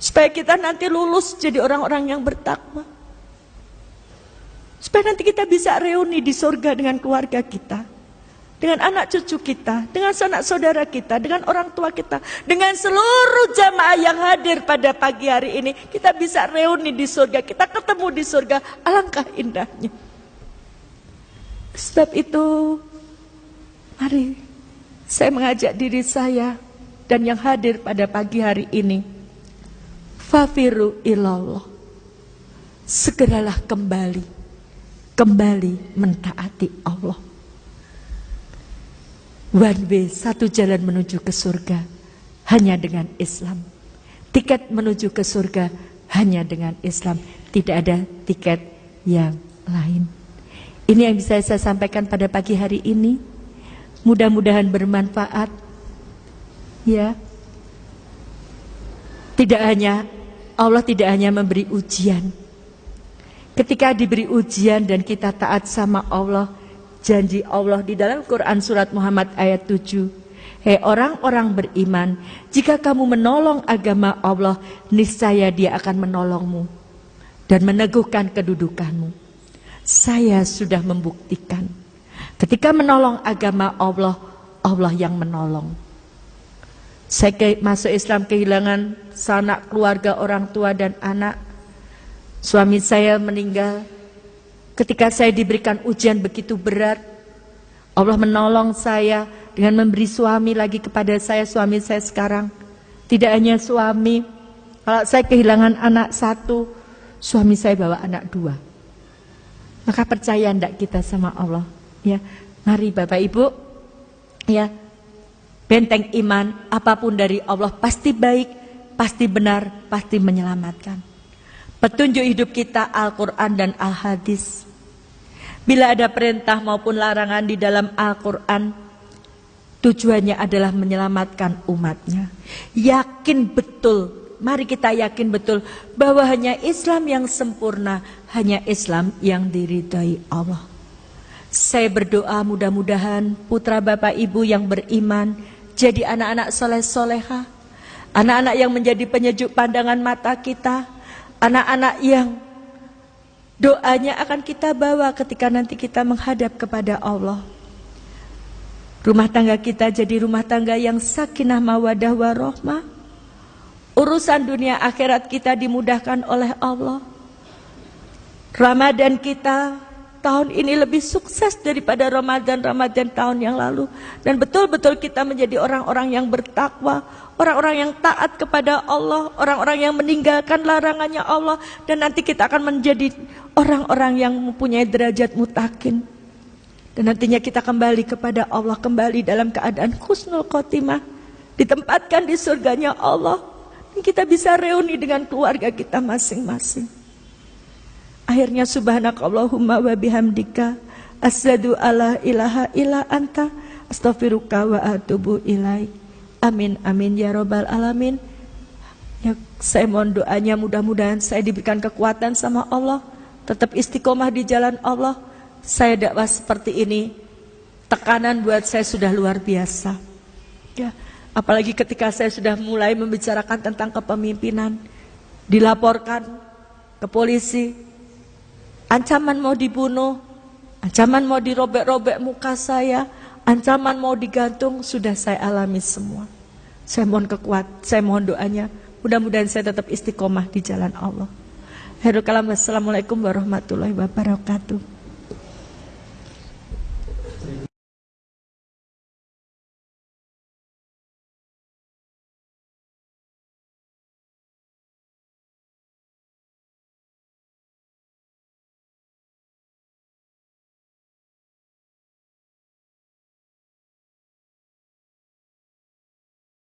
supaya kita nanti lulus jadi orang-orang yang bertakwa. Supaya nanti kita bisa reuni di surga dengan keluarga kita, dengan anak cucu kita, dengan sanak saudara kita, dengan orang tua kita, dengan seluruh jamaah yang hadir pada pagi hari ini. Kita bisa reuni di surga, kita ketemu di surga, alangkah indahnya. Sebab itu, mari saya mengajak diri saya dan yang hadir pada pagi hari ini, fafiru ilallah, segeralah kembali mentaati Allah. One way, satu jalan menuju ke surga hanya dengan Islam. Tiket menuju ke surga hanya dengan Islam. Tidak ada tiket yang lain. Ini yang bisa saya sampaikan pada pagi hari ini. Mudah-mudahan bermanfaat. Ya. Allah tidak hanya memberi ujian. Ketika diberi ujian dan kita taat sama Allah, janji Allah di dalam Quran surat Muhammad ayat 7. Hei orang-orang beriman, jika kamu menolong agama Allah, niscaya Dia akan menolongmu dan meneguhkan kedudukanmu. Saya sudah membuktikan, ketika menolong agama Allah, Allah yang menolong. Saya masuk Islam kehilangan sanak keluarga, orang tua dan anak. Suami saya meninggal. Ketika saya diberikan ujian begitu berat, Allah menolong saya dengan memberi suami lagi kepada saya, suami saya sekarang. Tidak hanya suami, kalau saya kehilangan anak satu, suami saya bawa anak dua. Maka percaya enggak kita sama Allah? Ya, mari Bapak Ibu, ya, benteng iman, apapun dari Allah pasti baik, pasti benar, pasti menyelamatkan. Petunjuk hidup kita Al-Quran dan Al-Hadis. Bila ada perintah maupun larangan di dalam Al-Quran, tujuannya adalah menyelamatkan umatnya. Yakin betul, mari kita yakin betul bahwa hanya Islam yang sempurna, hanya Islam yang diridhai Allah. Saya berdoa mudah-mudahan putra Bapak Ibu yang beriman jadi anak-anak soleh-soleha, anak-anak yang menjadi penyejuk pandangan mata kita, anak-anak yang doanya akan kita bawa ketika nanti kita menghadap kepada Allah. Rumah tangga kita jadi rumah tangga yang sakinah mawadah warahmah. Urusan dunia akhirat kita dimudahkan oleh Allah. Ramadan kita tahun ini lebih sukses daripada Ramadan tahun yang lalu. Dan betul-betul kita menjadi orang-orang yang bertakwa, orang-orang yang taat kepada Allah, orang-orang yang meninggalkan larangannya Allah. Dan nanti kita akan menjadi orang-orang yang mempunyai derajat mutakin. Dan nantinya kita kembali kepada Allah, kembali dalam keadaan husnul khotimah, ditempatkan di surganya Allah. Dan kita bisa reuni dengan keluarga kita masing-masing. Akhirnya subhanakallahumma wa bihamdika asyhadu alla ilaha illa anta astaghfiruka wa atubu ilaik. Amin amin ya rabbal alamin. Ya, saya mohon doanya mudah-mudahan saya diberikan kekuatan sama Allah, tetap istiqomah di jalan Allah. Saya dakwah seperti ini, tekanan buat saya sudah luar biasa. Ya, apalagi ketika saya sudah mulai membicarakan tentang kepemimpinan, dilaporkan ke polisi, ancaman mau dibunuh, ancaman mau dirobek-robek muka saya, ancaman mau digantung, sudah saya alami semua. Saya mohon saya mohon doanya, mudah-mudahan saya tetap istiqomah di jalan Allah. Assalamualaikum warahmatullahi wabarakatuh.